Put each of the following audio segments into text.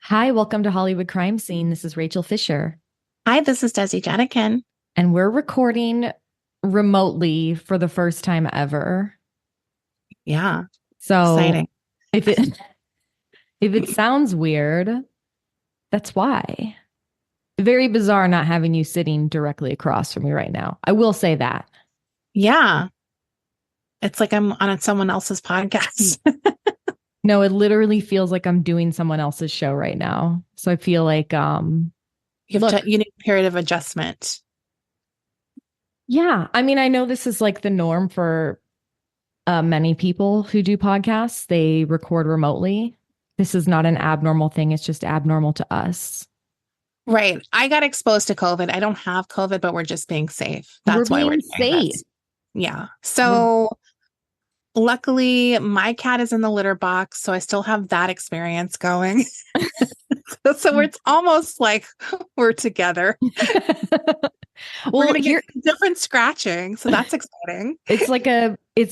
Hi, welcome to Hollywood Crime Scene. This is Rachel Fisher, Hi, this is Desi Jedeikin. and we're recording remotely for the first time ever. Yeah, So exciting. if it if it sounds weird, that's why. Very bizarre not having you sitting directly across from me right now. I will say that. Yeah, it's like I'm on someone else's podcast. No, it literally feels like I'm doing someone else's show right now. So I feel like look, You need a period of adjustment. yeah, I mean, I know this is like the norm for many people who do podcasts, they record remotely. This is not an abnormal thing. It's just abnormal to us. Right. I got exposed to COVID. I don't have COVID, but we're just being safe. We're That's why we're being doing safe. this. Yeah. We're, So luckily, my cat is in the litter box, so I still have that experience going. So it's almost like we're together. We're well, gonna get here different scratching, so that's exciting. it's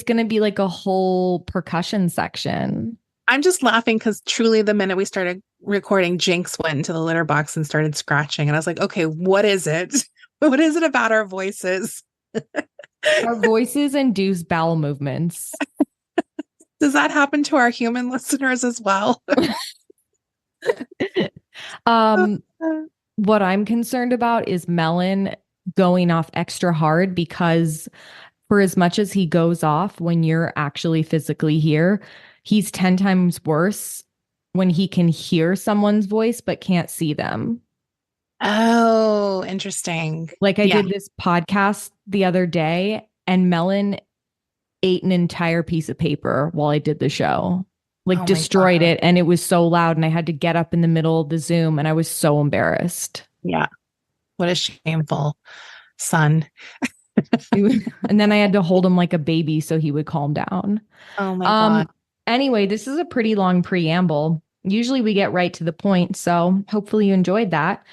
going to be like a whole percussion section. I'm just laughing because truly, the minute we started recording, Jinx went into the litter box and started scratching. And I was like, okay, what is it? What is it about our voices? Our voices induce bowel movements. Does that happen to our human listeners as well? Um, what I'm concerned about is Melon going off extra hard because for as much as he goes off when you're actually physically here, he's 10 times worse when he can hear someone's voice but can't see them. Oh, interesting. Like I Yeah. did this podcast the other day and Melon ate an entire piece of paper while I did the show. Like Oh my destroyed God. it and it was so loud and I had to get up in the middle of the Zoom and I was so embarrassed. Yeah. What a shameful son. And then I had to hold him like a baby so he would calm down. Oh my God. Um, anyway, this is a pretty long preamble. Usually we get right to the point, so hopefully you enjoyed that.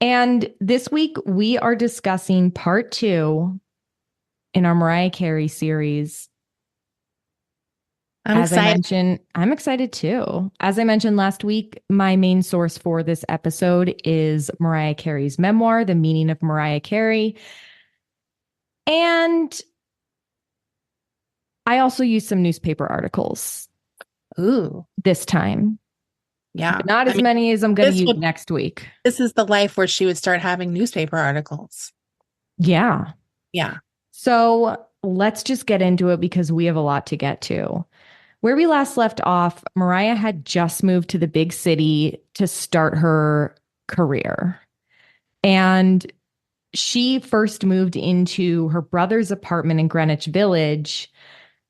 And this week we are discussing part two in our Mariah Carey series. I'm As I excited. mentioned, I'm excited too. As I mentioned last week, my main source for this episode is Mariah Carey's memoir, The Meaning of Mariah Carey. And I also used some newspaper articles Ooh, this time, yeah. but not I as mean, many as I'm going to this use would next week. this is the life where she would start having newspaper articles. Yeah. Yeah. So let's just get into it because we have a lot to get to. Where we last left off, Mariah had just moved to the big city to start her career. And she first moved into her brother's apartment in Greenwich Village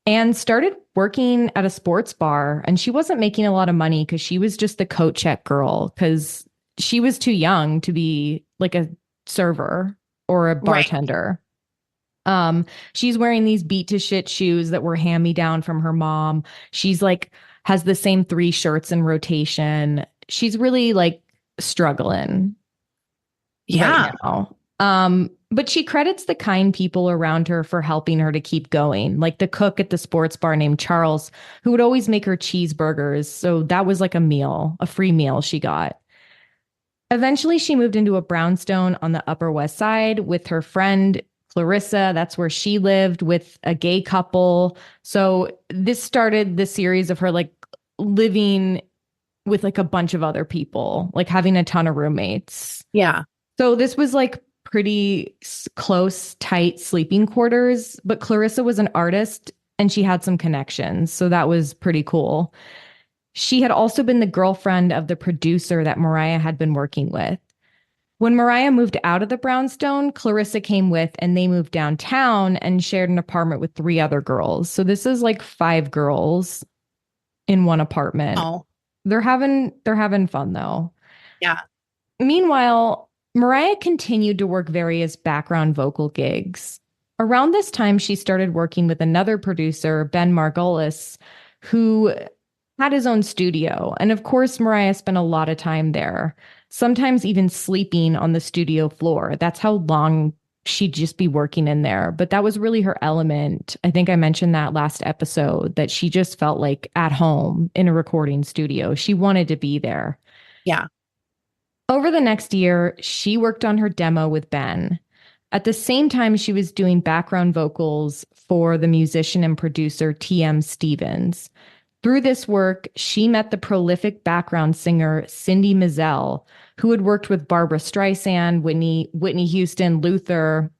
and started working at a sports bar. And she wasn't making a lot of money because she was just the coat check girl because she was too young to be like a server or a Right. bartender. She's wearing these beat to shit shoes that were hand me down from her mom. She's like has the same three shirts in rotation. She's really like struggling right Yeah. now. But she credits the kind people around her for helping her to keep going, like the cook at the sports bar named Charles, who would always make her cheeseburgers. So that was like a meal, a free meal she got. Eventually, she moved into a brownstone on the Upper West Side with her friend Clarissa. That's where she lived with a gay couple. So this started the series of her like living with like a bunch of other people, like having a ton of roommates. Yeah. So this was like pretty close, tight sleeping quarters, but Clarissa was an artist and she had some connections. So that was pretty cool. She had also been the girlfriend of the producer that Mariah had been working with. When Mariah moved out of the brownstone, Clarissa came with and they moved downtown and shared an apartment with three other girls. So this is like five girls in one apartment. Oh, They're having fun though. yeah. Meanwhile, Mariah continued to work various background vocal gigs. Around this time, she started working with another producer, Ben Margolis, who had his own studio. And of course, Mariah spent a lot of time there, sometimes even sleeping on the studio floor. That's how long she'd just be working in there. But that was really her element. I think I mentioned that last episode that she just felt like at home in a recording studio. She wanted to be there. Yeah. Over the next year, she worked on her demo with Ben. At the same time, she was doing background vocals for the musician and producer T.M. Stevens. Through this work, she met the prolific background singer Cindy Mizelle, who had worked with Barbara Streisand, Whitney Houston, Luther,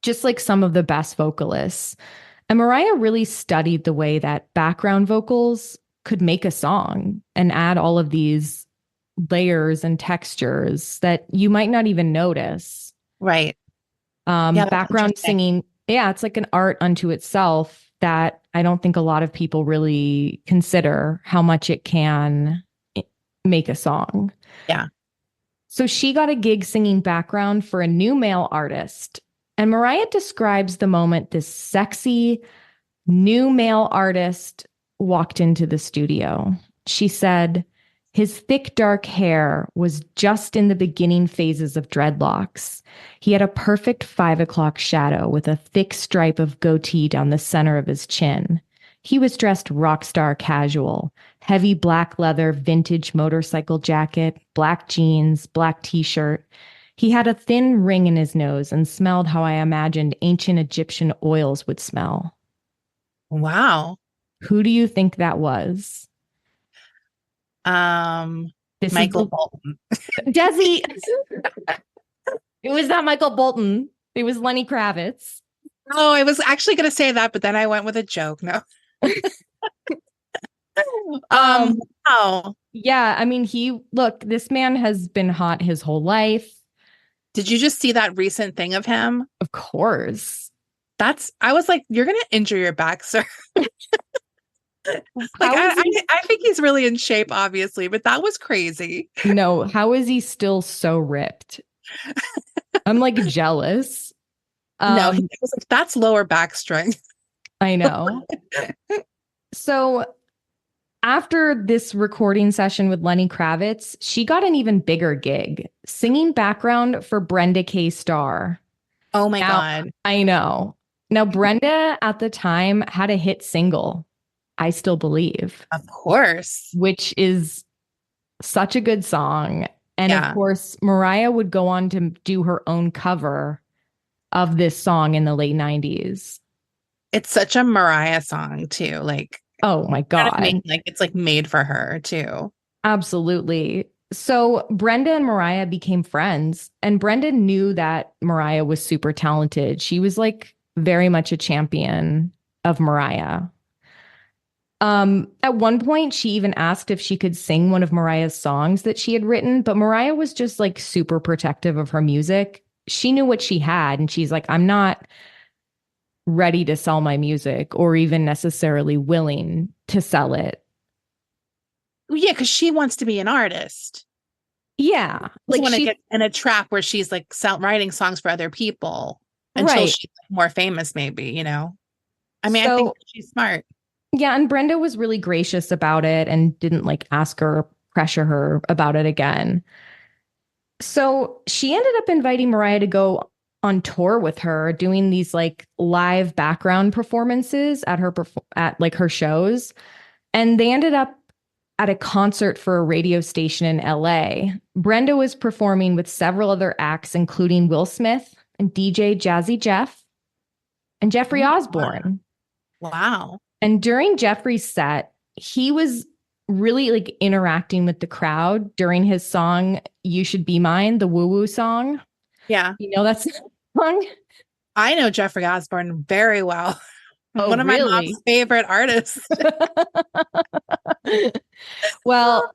just like some of the best vocalists. And Mariah really studied the way that background vocals could make a song and add all of these layers and textures that you might not even notice. Right. Yeah, that's Background interesting. singing, yeah, it's like an art unto itself that I don't think a lot of people really consider how much it can make a song. Yeah. So she got a gig singing background for a new male artist. And Mariah describes the moment this sexy new male artist walked into the studio. She said, his thick, dark hair was just in the beginning phases of dreadlocks. He had a perfect 5 o'clock shadow with a thick stripe of goatee down the center of his chin. He was dressed rock star casual, heavy black leather vintage motorcycle jacket, black jeans, black t-shirt. He had a thin ring in his nose and smelled how I imagined ancient Egyptian oils would smell. Wow. Who do you think that was? This Michael is Bolton. Desi. It was not Michael Bolton. It was Lenny Kravitz. Oh, I was actually going to say that, but then I went with a joke. No. Um, Oh, yeah, I mean, this man has been hot his whole life. did you just see that recent thing of him? Of course. I was like, you're going to injure your back, sir. Like, How is he, I think he's really in shape, obviously, but that was crazy. no, how is he still so ripped? I'm like jealous. No, he was like, that's lower back strength. I know. So after this recording session with Lenny Kravitz, she got an even bigger gig, singing background for Brenda K. Starr. Oh my Now, God. I know. Now, Brenda at the time had a hit single, I Still Believe, Of course. which is such a good song. And of Yeah. course, Mariah would go on to do her own cover of this song in the late 90s. It's such a Mariah song, too. Like, Oh my kind of God. like it's like made for her, too. Absolutely. So Brenda and Mariah became friends, and Brenda knew that Mariah was super talented. She was like very much a champion of Mariah. At one point, she even asked if she could sing one of Mariah's songs that she had written, but Mariah was just like super protective of her music. She knew what she had, and she's like, I'm not ready to sell my music or even necessarily willing to sell it. Yeah, because she wants to be an artist. Yeah. Like, Like want to she, get in a trap where she's like writing songs for other people until right. she's more famous, maybe, I mean, I think So, she's smart. yeah, and Brenda was really gracious about it and didn't like ask her or pressure her about it again. So she ended up inviting Mariah to go on tour with her, doing these like live background performances at at like her shows. And they ended up at a concert for a radio station in LA. Brenda was performing with several other acts, including Will Smith and DJ Jazzy Jeff and Jeffrey Osborne. Wow. And during Jeffrey's set, he was really like interacting with the crowd during his song, You Should Be Mine, the woo woo song. Yeah. You know that song? I know Jeffrey Osborne very well. Oh, One of my really? mom's favorite artists. Well,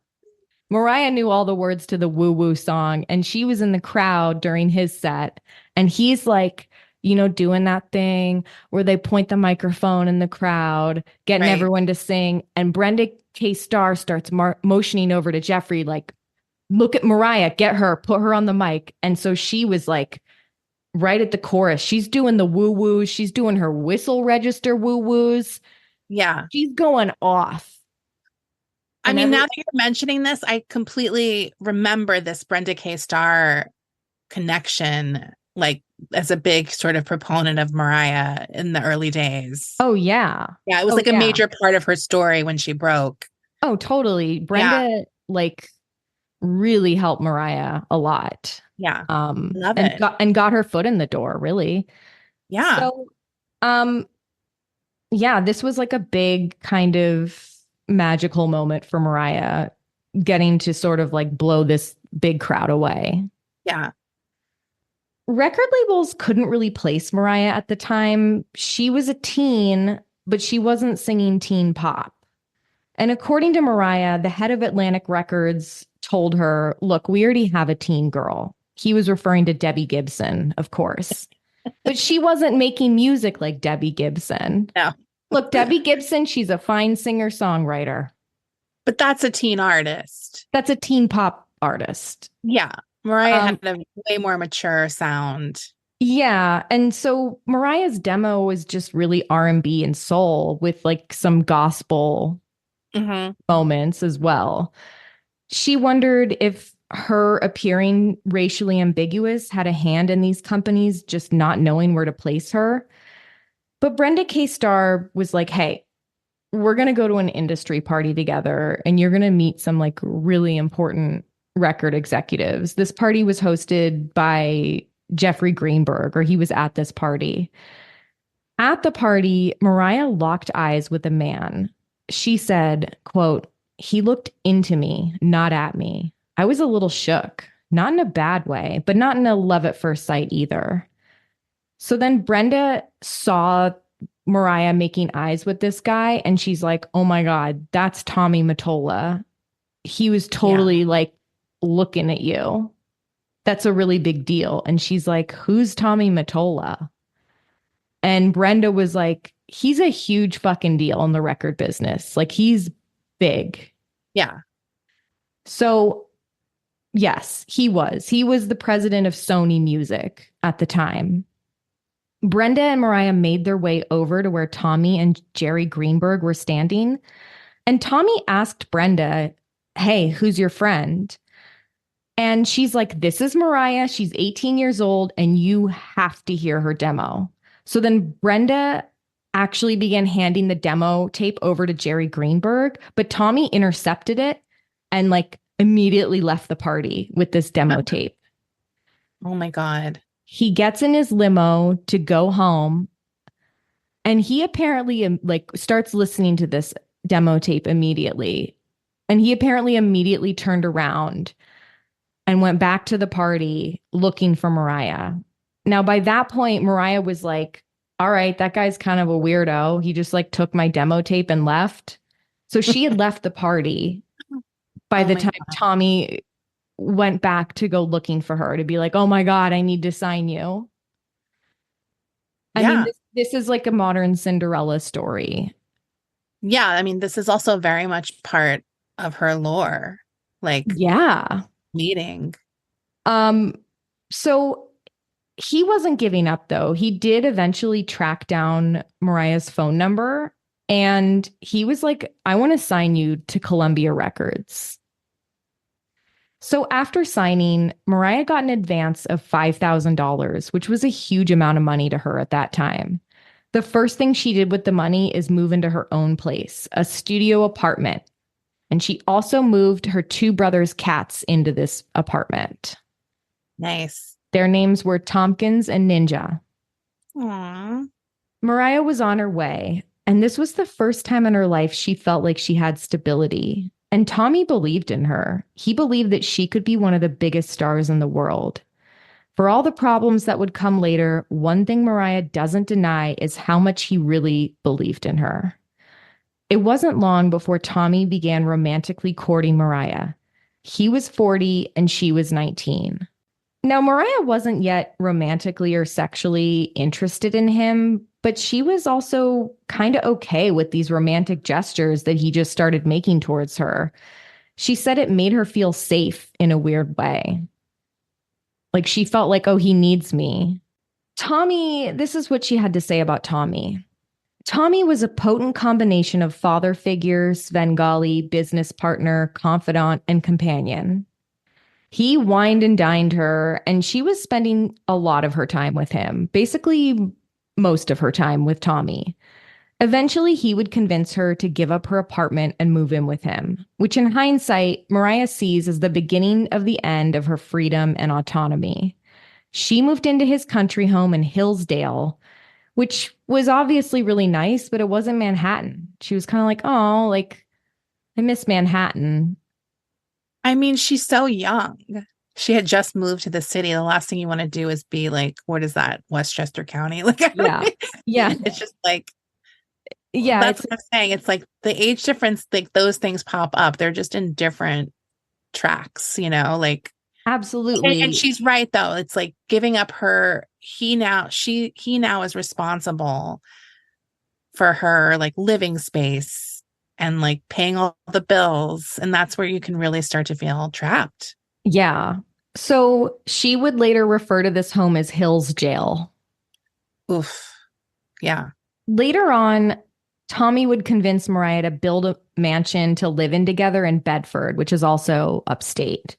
Mariah knew all the words to the woo woo song, and she was in the crowd during his set. And he's like, doing that thing where they point the microphone in the crowd, getting Right. everyone to sing. And Brenda K. Starr starts motioning over to Jeffrey, like, look at Mariah, get her, put her on the mic. And so she was like, right at the chorus, she's doing the woo woos, she's doing her whistle register woo woos. Yeah. She's going off. I mean, now that you're mentioning this, I completely remember this Brenda K. Starr connection, like as a big sort of proponent of Mariah in the early days. Oh, yeah. Yeah, it was like a major part of her story when she broke. Oh, totally. Brenda, like, really helped Mariah a lot. Yeah. Um, Love and it. got her foot in the door, really. Yeah. So, um, yeah, this was like a big kind of magical moment for Mariah, getting to sort of like blow this big crowd away. Yeah. Record labels couldn't really place Mariah at the time. She was a teen, but she wasn't singing teen pop. And according to Mariah, the head of Atlantic Records told her, look, we already have a teen girl. He was referring to Debbie Gibson, of course. But she wasn't making music like Debbie Gibson. No. Look, Debbie Gibson, she's a fine singer-songwriter. But that's a teen artist. That's a teen pop artist. Yeah. Mariah Um, had a way more mature sound. yeah, and so Mariah's demo was just really R&B and soul with like some gospel Hmm. moments as well. She wondered if her appearing racially ambiguous had a hand in these companies just not knowing where to place her. But Brenda K. Starr was like, hey, we're going to go to an industry party together and you're going to meet some like really important record executives. This party was hosted by Jeffrey Greenberg, or he was at this party. At the party, Mariah locked eyes with a man. She said, quote, he looked into me, not at me. I was a little shook, not in a bad way, but not in a love at first sight either. So then Brenda saw Mariah making eyes with this guy, and she's like, oh my God, that's Tommy Mottola. He was Yeah. totally like looking at you. That's a really big deal. And she's like, who's Tommy Mottola? And Brenda was like, he's a huge fucking deal in the record business. Like, he's big. Yeah. So, yes, he was. He was the president of Sony Music at the time. Brenda and Mariah made their way over to where Tommy and Jerry Greenberg were standing. And Tommy asked Brenda, hey, who's your friend? And she's like, this is Mariah. She's 18 years old, and you have to hear her demo. So then Brenda actually began handing the demo tape over to Jerry Greenberg, but Tommy intercepted it and like immediately left the party with this demo tape. Oh my God. He gets in his limo to go home, and he apparently like starts listening to this demo tape immediately. And he apparently immediately turned around and went back to the party looking for Mariah. Now, by that point, Mariah was like, all right, that guy's kind of a weirdo. He just like took my demo tape and left. So she had left the party by Oh the my time God. Tommy went back to go looking for her to be like, oh my God, I need to sign you. I mean, Yeah. this is like a modern Cinderella story. Yeah. I mean, this is also very much part of her lore, like Yeah. meeting. Um, so he wasn't giving up though. He did eventually track down Mariah's phone number, and he was like, I want to sign you to Columbia Records. So after signing, Mariah got an advance of $5,000, which was a huge amount of money to her at that time. The first thing she did with the money is move into her own place, a studio apartment. And she also moved her two brothers' cats into this apartment. Nice. Their names were Tompkins and Ninja. Aww. Mariah was on her way, and this was the first time in her life she felt like she had stability. And Tommy believed in her. He believed that she could be one of the biggest stars in the world. For all the problems that would come later, one thing Mariah doesn't deny is how much he really believed in her. It wasn't long before Tommy began romantically courting Mariah. He was 40 and she was 19. Now, Mariah wasn't yet romantically or sexually interested in him, but she was also kind of okay with these romantic gestures that he just started making towards her. She said it made her feel safe in a weird way. Like she felt like, oh, he needs me. Tommy, this is what she had to say about Tommy. Tommy was a potent combination of father figure, Svengali, business partner, confidant, and companion. He wined and dined her, and she was spending a lot of her time with him, basically most of her time with Tommy. Eventually, he would convince her to give up her apartment and move in with him, which in hindsight, Mariah sees as the beginning of the end of her freedom and autonomy. She moved into his country home in Hillsdale, which was obviously really nice, but it wasn't Manhattan. She was kind of like, oh, like, I miss Manhattan. I mean, she's so young. She had just moved to the city. The last thing you want to do is be like, what is that? Westchester County? Like, Yeah. Yeah. it's just like, Yeah. that's what I'm saying. It's like the age difference, like those things pop up. They're just in different tracks, like, and absolutely. she's right though. It's like giving up he now is responsible for her like living space and like paying all the bills. And that's where you can really start to feel trapped. Yeah. So she would later refer to this home as Hill's Jail. Oof. Yeah. Later on, Tommy would convince Mariah to build a mansion to live in together in Bedford, which is also upstate.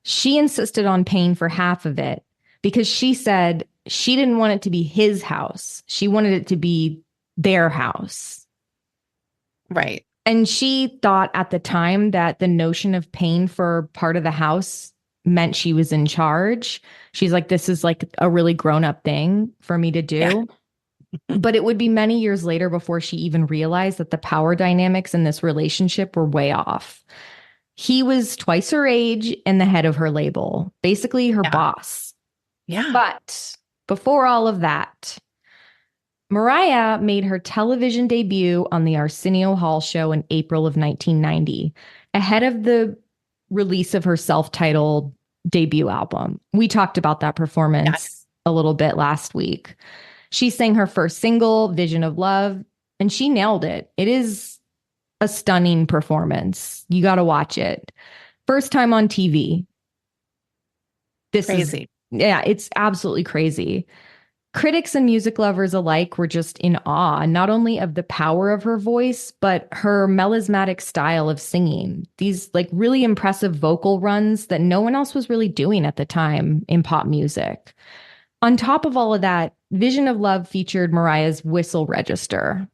She insisted on paying for half of it because she said she didn't want it to be his house. She wanted it to be their house. Right. And she thought at the time that the notion of paying for part of the house meant she was in charge. She's like, this is like a really grown up thing for me to do. Yeah. But it would be many years later before she even realized that the power dynamics in this relationship were way off. He was twice her age and the head of her label, basically her boss. Yeah. But before all of that, Mariah made her television debut on the Arsenio Hall show in April of 1990, ahead of the release of her self-titled debut album. We talked about that performance a little bit last week. She sang her first single, Vision of Love, and she nailed it. It is a stunning performance. You got to watch it. First time on TV. This crazy. Yeah, it's absolutely crazy. Critics and music lovers alike were just in awe, not only of the power of her voice, but her melismatic style of singing. These like really impressive vocal runs that no one else was really doing at the time in pop music. On top of all of that, Vision of Love featured Mariah's whistle register,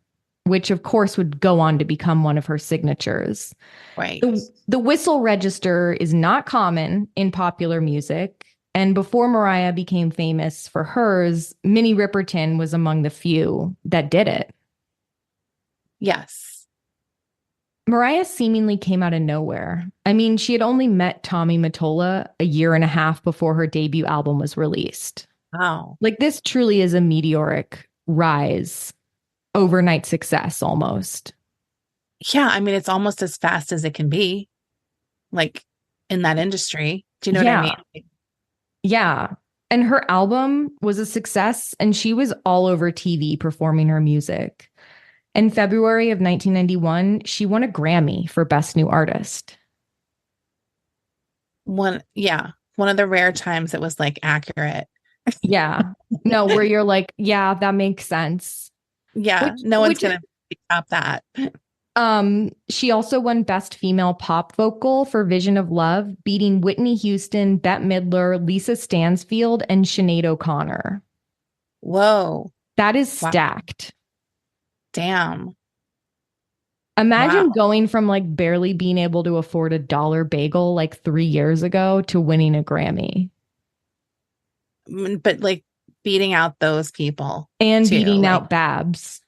which of course would go on to become one of her signatures. Right. The whistle register is not common in popular music. And before Mariah became famous for hers, Minnie Riperton was among the few that did it. Yes. Mariah seemingly came out of nowhere. I mean, she had only met Tommy Mottola a year and a half before her debut album was released. Wow. Like this truly is a meteoric rise, overnight success almost. Yeah, I mean, it's almost as fast as it can be, like in that industry. Do you know what I mean? Yeah. And her album was a success, and she was all over TV performing her music. In February of 1991, she won a Grammy for Best New Artist. One of the rare times it was like accurate. Yeah. No, where you're like, yeah, that makes sense. Yeah. No one's going to top that. She also won Best Female Pop Vocal for Vision of Love, beating Whitney Houston, Bette Midler, Lisa Stansfield, and Sinead O'Connor. Whoa. That is stacked. Damn. Imagine going from like barely being able to afford a dollar bagel like 3 years ago to winning a Grammy. But like beating out those people. And too, beating out Babs.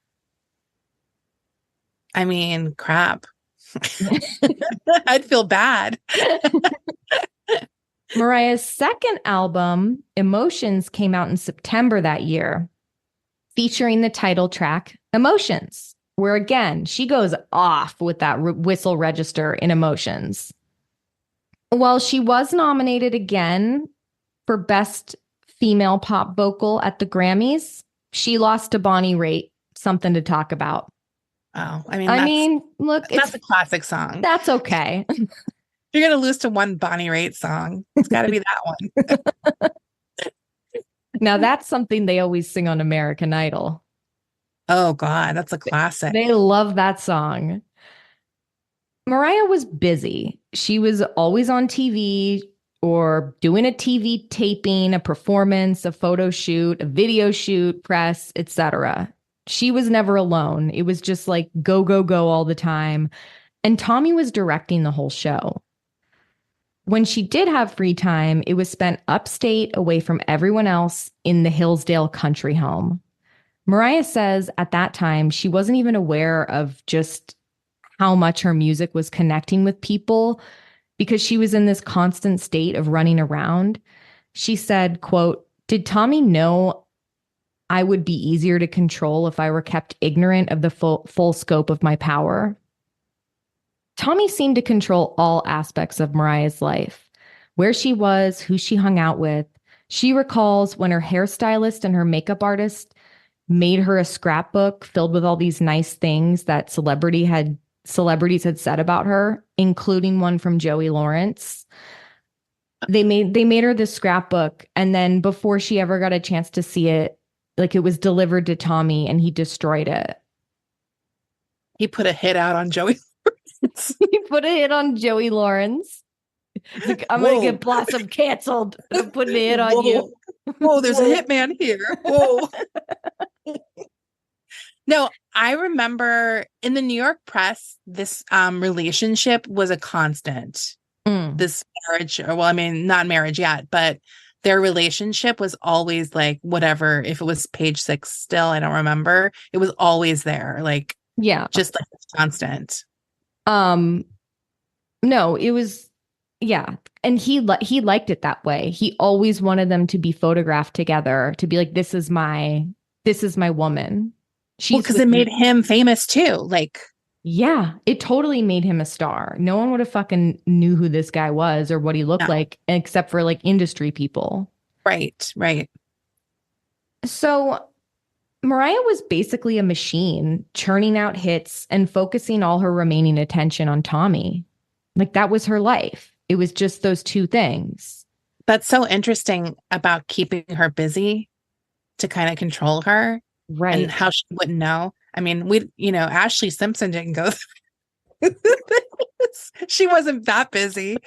I mean, crap. I'd feel bad. Mariah's second album, Emotions, came out in September that year, featuring the title track, Emotions, where again, she goes off with that whistle register in Emotions. While she was nominated again for Best Female Pop Vocal at the Grammys, she lost to Bonnie Raitt, Something to Talk About. Oh, I mean, look, that's a classic song. That's okay. You're going to lose to one Bonnie Raitt song. It's got to be that one. Now, that's something they always sing on American Idol. Oh, God, that's a classic. They love that song. Mariah was busy. She was always on TV or doing a TV taping, a performance, a photo shoot, a video shoot, press, etc. She was never alone. It was just like go, go, go all the time. And Tommy was directing the whole show. When she did have free time, it was spent upstate away from everyone else in the Hillsdale country home. Mariah says at that time, she wasn't even aware of just how much her music was connecting with people because she was in this constant state of running around. She said, quote, "Did Tommy know I would be easier to control if I were kept ignorant of the full scope of my power?" Tommy seemed to control all aspects of Mariah's life, where she was, who she hung out with. She recalls when her hairstylist and her makeup artist made her a scrapbook filled with all these nice things that celebrities had said about her, including one from Joey Lawrence. They made her this scrapbook, and then before she ever got a chance to see it, like it was delivered to Tommy and he destroyed it. He put a hit out on Joey. He put a hit on Joey Lawrence. Like, I'm going to get Blossom canceled. I'm putting a hit on you. Whoa, there's a hitman here. Whoa. No, I remember in the New York press, this relationship was a constant. This marriage, or well, I mean, not marriage yet, but their relationship was always like whatever. If it was page 6 still, I don't remember. It was always there. Like, yeah, just like constant. No, it was, yeah. And he liked it that way. He always wanted them to be photographed together, to be like, this is my woman. Well, because it made him famous too. Like, yeah, it totally made him a star. No one would have fucking knew who this guy was or what he looked like, except for like industry people. Right, right. So Mariah was basically a machine, churning out hits and focusing all her remaining attention on Tommy. Like that was her life. It was just those two things. That's so interesting about keeping her busy to kind of control her. Right. And how she wouldn't know. I mean, Ashley Simpson didn't go through this. She wasn't that busy.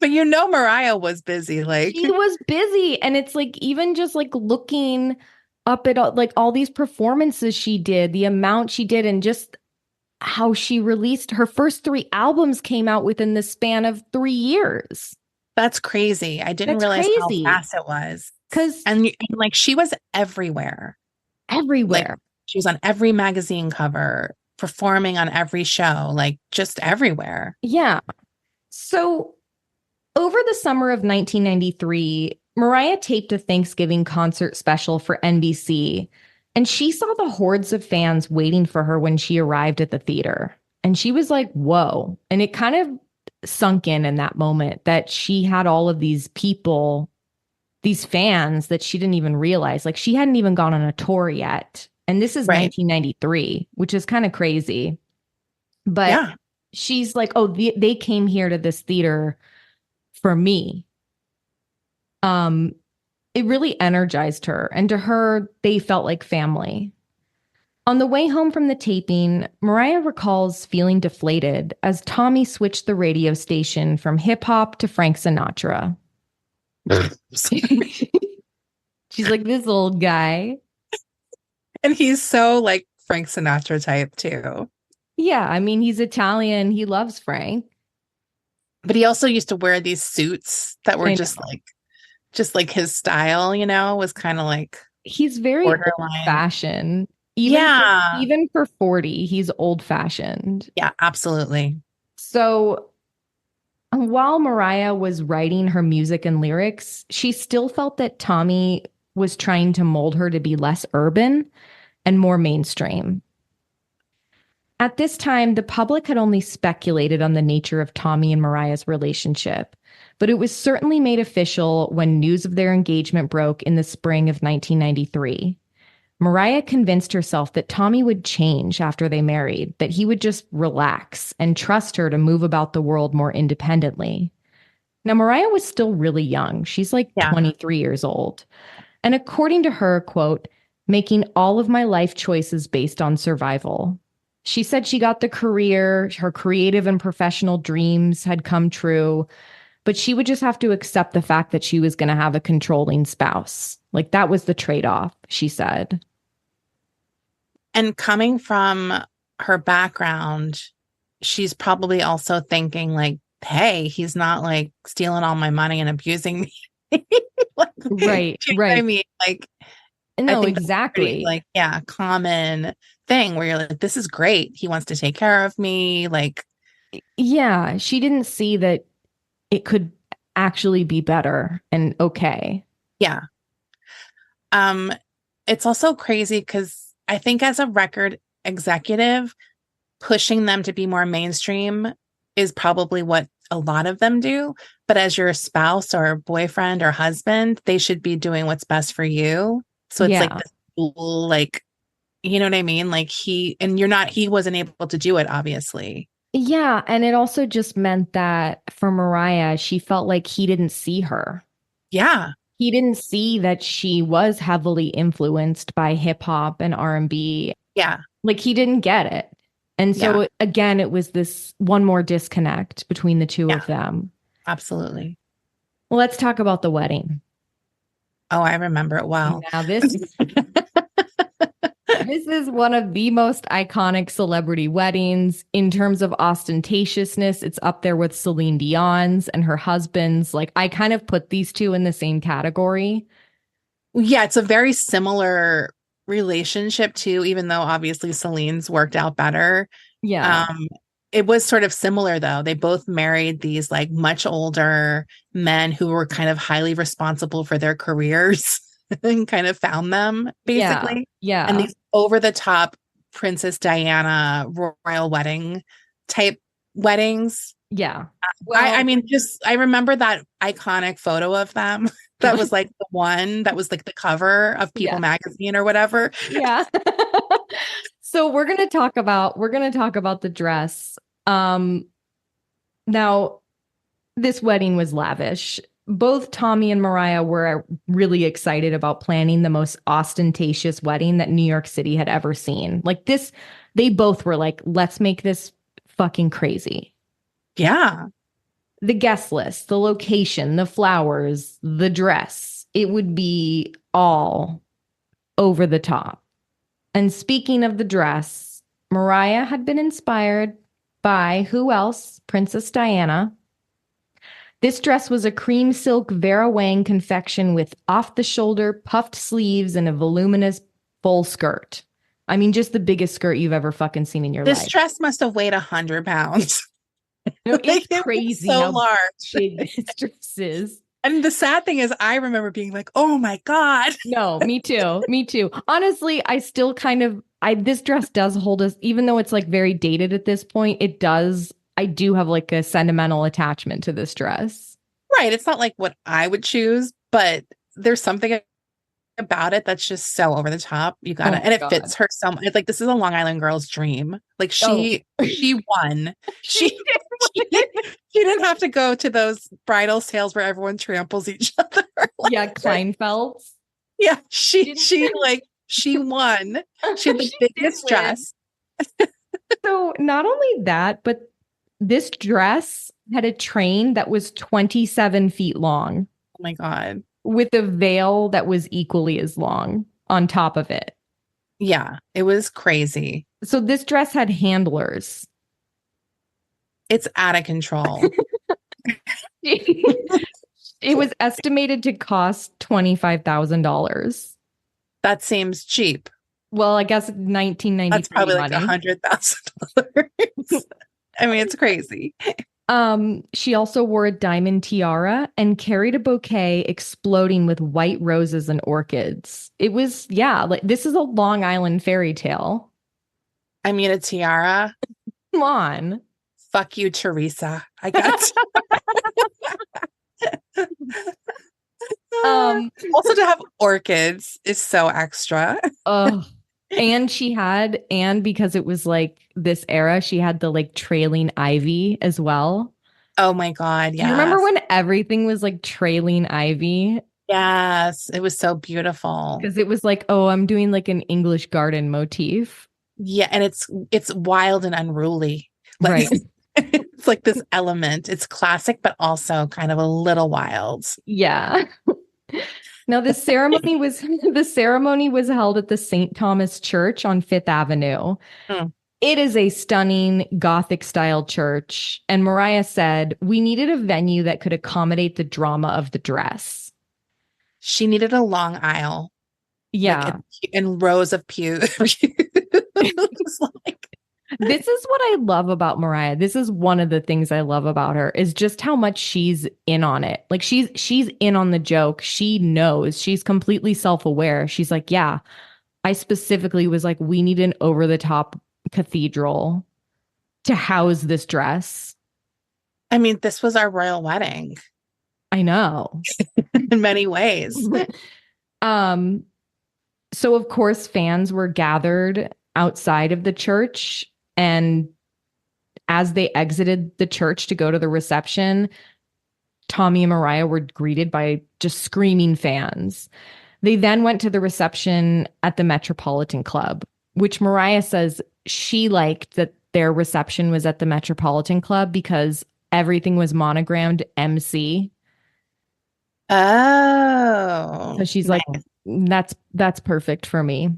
But Mariah was busy. Like, she was busy. And it's like, even just like looking up at all these performances she did, the amount she did, and just how she released her first 3 albums came out within the span of 3 years. That's crazy. I didn't realize how fast it was. And like she was everywhere. Everywhere. Like, she was on every magazine cover, performing on every show, like just everywhere. Yeah. So over the summer of 1993, Mariah taped a Thanksgiving concert special for NBC, and she saw the hordes of fans waiting for her when she arrived at the theater. And she was like, whoa. And it kind of sunk in that moment that she had all of these people, these fans that she didn't even realize. Like she hadn't even gone on a tour yet. And this is 1993, which is kind of crazy. But she's like, oh, they came here to this theater for me. It really energized her. And to her, they felt like family. On the way home from the taping, Mariah recalls feeling deflated as Tommy switched the radio station from hip hop to Frank Sinatra. She's like, this old guy. And he's so like Frank Sinatra type too. Yeah, I mean, he's Italian. He loves Frank. But he also used to wear these suits that were just like his style, was kind of like he's very old fashioned. Even for 40, he's old fashioned. Yeah, absolutely. So while Mariah was writing her music and lyrics, she still felt that Tommy was trying to mold her to be less urban and more mainstream. At this time, the public had only speculated on the nature of Tommy and Mariah's relationship, but it was certainly made official when news of their engagement broke in the spring of 1993. Mariah convinced herself that Tommy would change after they married, that he would just relax and trust her to move about the world more independently. Now, Mariah was still really young. She's like 23 years old. And according to her, quote, making all of my life choices based on survival. She said she got the career, her creative and professional dreams had come true, but she would just have to accept the fact that she was going to have a controlling spouse. Like that was the trade-off, she said. And coming from her background, she's probably also thinking like, hey, he's not like stealing all my money and abusing me. Like, do you know Right, what I right. mean? Like, I No, think that's pretty exactly. like, yeah, common thing where you're like, this is great. He wants to take care of me. Like, Yeah, she didn't see that it could actually be better and okay. yeah. Um, it's also crazy because I think as a record executive, pushing them to be more mainstream is probably what a lot of them do. But as your spouse or boyfriend or husband, they should be doing what's best for you. So it's like Yeah. this dual, like, you know what I mean? Like he wasn't able to do it, obviously. Yeah, and it also just meant that for Mariah, she felt like he didn't see her. Yeah. He didn't see that she was heavily influenced by hip hop and R&B. Yeah. Like he didn't get it. And Yeah. so again, it was this one more disconnect between the two Yeah. of them. Absolutely. Well, let's talk about the wedding. Oh, I remember it well. Now, this is one of the most iconic celebrity weddings in terms of ostentatiousness. It's up there with Celine Dion's and her husband's. Like, I kind of put these two in the same category. Yeah, it's a very similar relationship too, even though obviously Celine's worked out better. Yeah. Um, it was sort of similar though. They both married these like much older men who were kind of highly responsible for their careers and kind of found them Yeah. basically. And Yeah. these over the top Princess Diana royal wedding type weddings. Yeah. I Well, mean, just I remember that iconic photo of them. That was like the one that was like the cover of People yeah. magazine or whatever. Yeah. So we're going to talk about the dress. Um Now, this wedding was lavish. Both Tommy and Mariah were really excited about planning the most ostentatious wedding that New York City had ever seen. Like this, they both were like, let's make this fucking crazy. Yeah. The guest list, the location, the flowers, the dress, it would be all over the top. And speaking of the dress, Mariah had been inspired by who else? Princess Diana. This dress was a cream silk Vera Wang confection with off the shoulder puffed sleeves and a voluminous full skirt. I mean, just the biggest skirt you've ever fucking seen in your This life. dress must have weighed 100 pounds. You know, Like it's it was crazy so how large. big this dress is. And the sad thing is, I remember being like, oh my God. No, me too. Me too. Honestly, I still kind of I this dress does hold us, even though it's like very dated at this point, it does. I do have like a sentimental attachment to this dress. Right. It's not like what I would choose, but there's something about it that's just so over the top. You Oh gotta, my and it God. fits her so much. It's like this is a Long Island girl's dream. Like Oh, she won. She didn't have to go to those bridal sales where everyone tramples each other. Like, yeah, Kleinfelds. yeah, Didn't she won. She had the she did biggest win. dress. So not only that, but this dress had a train that was 27 feet long Oh my God. with a veil that was equally as long on top of it. Yeah, it was crazy. So this dress had handlers. It's out of control. It was estimated to cost $25,000. That seems cheap. Well, I guess That's 1993 probably like money. $100,000. I mean, it's crazy. She also wore a diamond tiara and carried a bouquet exploding with white roses and orchids. It was, yeah, like this is a Long Island fairy tale. I mean, a tiara. Come on. Fuck you, Teresa. I got also to have orchids is so extra. Oh, and because it was like this era, she had the like trailing ivy as well. Oh my God. Do you remember Yes. when everything was like trailing ivy? Yes. It was so beautiful. Because it was like, oh, I'm doing like an English garden motif. Yeah. And it's wild and unruly. Like, Right. it's like this element. It's classic, but also kind of a little wild. Yeah. Now the ceremony was held at the St. Thomas Church on Fifth Avenue. Mm. It is a stunning Gothic style church, and Mariah said, "We needed a venue that could accommodate the drama of the dress." She needed a long aisle, like Yeah. in rows of pews. It's like, This is what I love about Mariah. This is one of the things I love about her is just how much she's in on it. Like she's in on the joke. She knows. She's completely self-aware. She's like, "Yeah, I specifically was like, we need an over-the-top cathedral to house this dress." I mean, this was our royal wedding I know. in many ways. Um, so of course fans were gathered outside of the church, and as they exited the church to go to the reception, Tommy and Mariah were greeted by just screaming fans. They then went to the reception at the Metropolitan Club, which Mariah says she liked that their reception was at the Metropolitan Club because everything was monogrammed MC. Oh, So she's nice. like, that's perfect for me.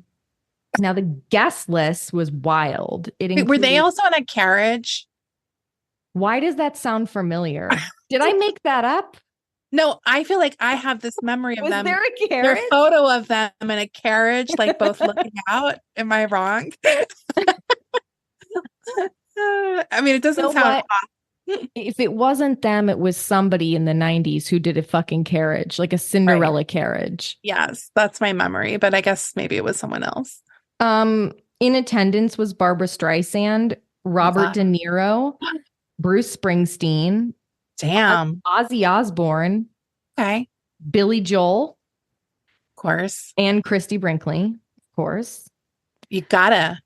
Now the guest list was wild. It Wait, were they included, also in a carriage? why does that sound familiar? Did I make that up? No, I feel like I have this memory of Was them. there a Their carriage? photo of them in a carriage, like both looking out. Am I wrong? I mean, it doesn't You know sound what? off. If it wasn't them, it was somebody in the 90s who did a fucking carriage, like a Right. Cinderella carriage. Yes, that's my memory, but I guess maybe it was someone else. In attendance was Barbara Streisand, Robert Love. De Niro, Bruce Springsteen, Damn. Ozzy Osbourne, Okay. Billy Joel, Of course. and Christy Brinkley, of course, You gotta.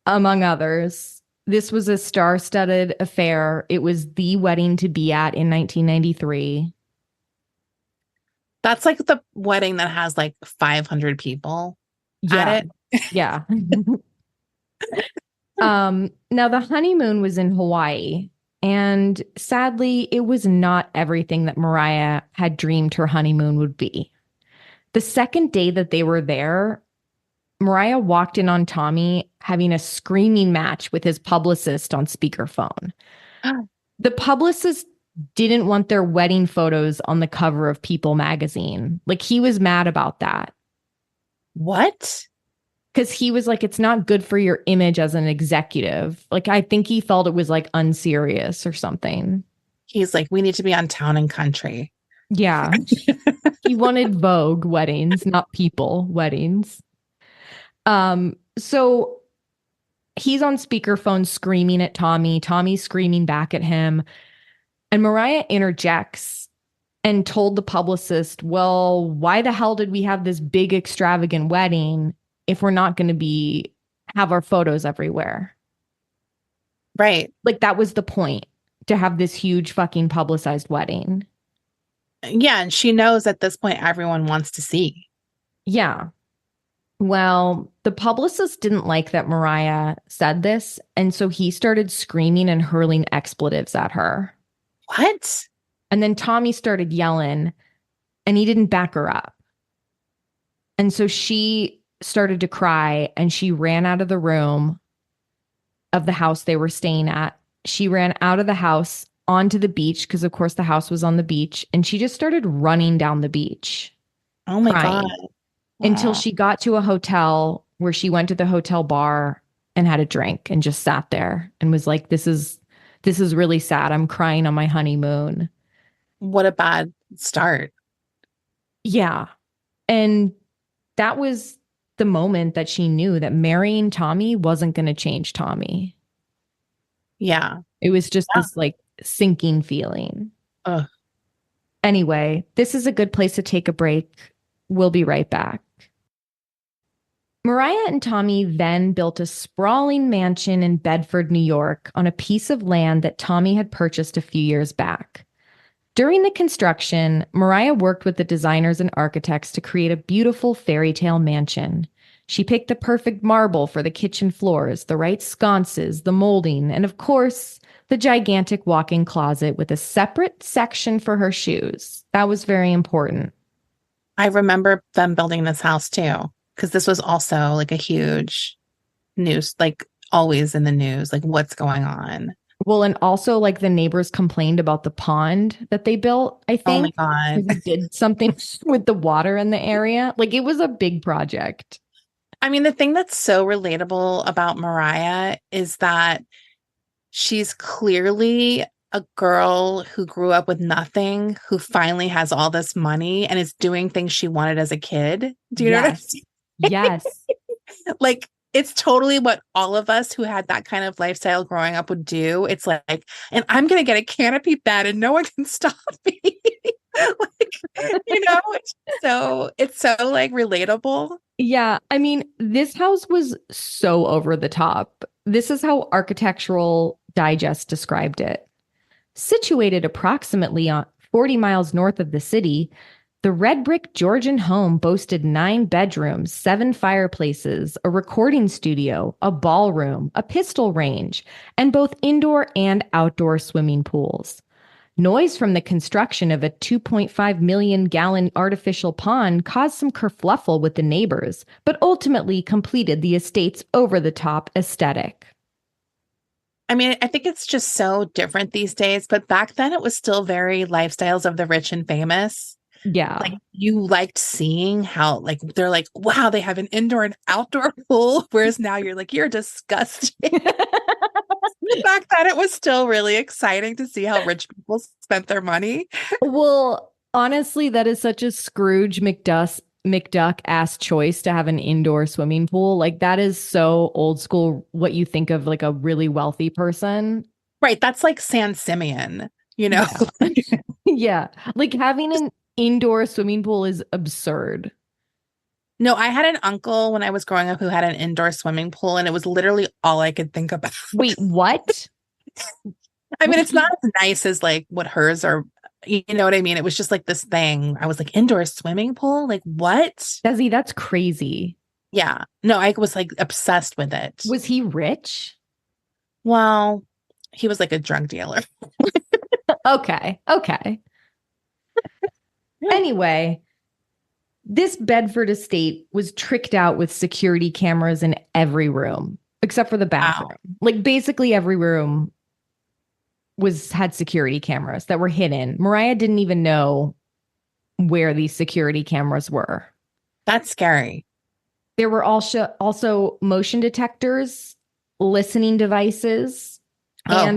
among others. This was a star-studded affair. It was the wedding to be at in 1993. That's like the wedding that has like 500 people Yeah. at it. Yeah. Now the honeymoon was in Hawaii, and sadly, it was not everything that Mariah had dreamed her honeymoon would be. The second day that they were there, Mariah walked in on Tommy having a screaming match with his publicist on speakerphone. The publicist didn't want their wedding photos on the cover of People magazine. Like, he was mad about that. What? Because he was like, it's not good for your image as an executive. Like, I think he felt it was like unserious or something. He's like, we need to be on Town and Country. Yeah. He wanted Vogue weddings, not People weddings. So he's on speakerphone screaming at Tommy. Tommy's screaming back at him. And Mariah interjects and told the publicist, well, why the hell did we have this big extravagant wedding if we're not going to have our photos everywhere? Right. Like, that was the point, to have this huge fucking publicized wedding. Yeah. And she knows at this point everyone wants to see. Yeah. Well, the publicist didn't like that Mariah said this, and so he started screaming and hurling expletives at her. What? And then Tommy started yelling, and he didn't back her up. And so she started to cry, and she ran out of the room of the house they were staying at. She ran out of the house onto the beach, because of course the house was on the beach, and she just started running down the beach. Oh my crying. God. Until Wow. she got to a hotel, where she went to the hotel bar and had a drink and just sat there and was like, this is really sad. I'm crying on my honeymoon. What a bad start. Yeah. And that was the moment that she knew that marrying Tommy wasn't going to change Tommy. Yeah. It was just this like sinking feeling. Ugh. Anyway, this is a good place to take a break. We'll be right back. Mariah and Tommy then built a sprawling mansion in Bedford, New York, on a piece of land that Tommy had purchased a few years back. During the construction, Mariah worked with the designers and architects to create a beautiful fairy tale mansion. She picked the perfect marble for the kitchen floors, the right sconces, the molding, and of course, the gigantic walk-in closet with a separate section for her shoes. That was very important. I remember them building this house too, because this was also like a huge news, like always in the news, like what's going on. Well, and also like the neighbors complained about the pond that they built, I Oh my think, God. because it did something with the water in the area. Like it was a big project. I mean, the thing that's so relatable about Mariah is that she's clearly a girl who grew up with nothing, who finally has all this money and is doing things she wanted as a kid. Do you know what I'm Yes. Yes. like? It's totally what all of us who had that kind of lifestyle growing up would do. It's like, and I'm going to get a canopy bed and no one can stop me. It's so like relatable. Yeah. I mean, this house was so over the top. This is how Architectural Digest described it. Situated approximately on 40 miles north of the city, the red brick Georgian home boasted 9 bedrooms, 7 fireplaces, a recording studio, a ballroom, a pistol range, and both indoor and outdoor swimming pools. Noise from the construction of a 2.5 million gallon artificial pond caused some kerfluffle with the neighbors, but ultimately completed the estate's over the top aesthetic. I mean, I think it's just so different these days, but back then it was still very lifestyles of the rich and famous. Yeah. Like you liked seeing how like they're like, wow, they have an indoor and outdoor pool. Whereas now you're like, you're disgusting. Back then it was still really exciting to see how rich people spent their money. Well, honestly, that is such a Scrooge McDuck ass choice to have an indoor swimming pool. Like that is so old school what you think of like a really wealthy person. Right. That's like San Simeon, you know? Yeah. Yeah. Like having an indoor swimming pool is absurd. No, I had an uncle when I was growing up who had an indoor swimming pool, and it was literally all I could think about. Wait, what? I mean, it's not as nice as like what hers are. You know what I mean? It was just like this thing. I was like, indoor swimming pool? Like, what? Desi, that's crazy. Yeah. No, I was like obsessed with it. Was he rich? Well, he was like a drug dealer. Okay. Okay. Anyway, this Bedford estate was tricked out with security cameras in every room except for the bathroom. Wow. Like basically every room was had security cameras that were hidden. Mariah didn't even know where these security cameras were. That's scary. There were also motion detectors, listening devices, Oh,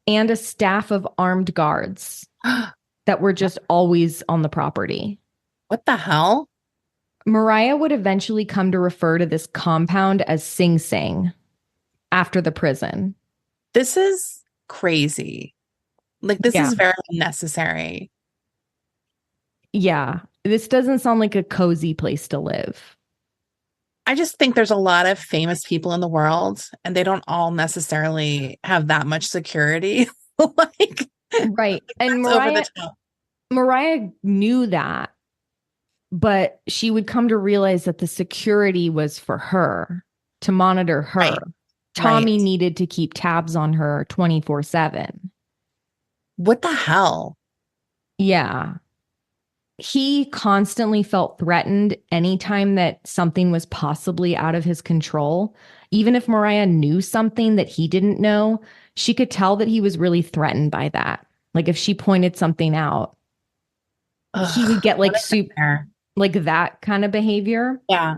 and a staff of armed guards that were just always on the property. what the hell? Mariah would eventually come to refer to this compound as Sing Sing after the prison. This is crazy. Like, this Yeah. is very unnecessary. Yeah. This doesn't sound like a cozy place to live. I just think there's a lot of famous people in the world, and they don't all necessarily have that much security. Like, Right. And it's over the top. Mariah knew that, but she would come to realize that the security was for her to monitor her. Right. Tommy Right. needed to keep tabs on her 24/7. What the hell? Yeah. He constantly felt threatened anytime that something was possibly out of his control. Even if Mariah knew something that he didn't know, she could tell that he was really threatened by that. Like if she pointed something out, he would Ugh, get what like a nightmare. like that kind of behavior. Yeah.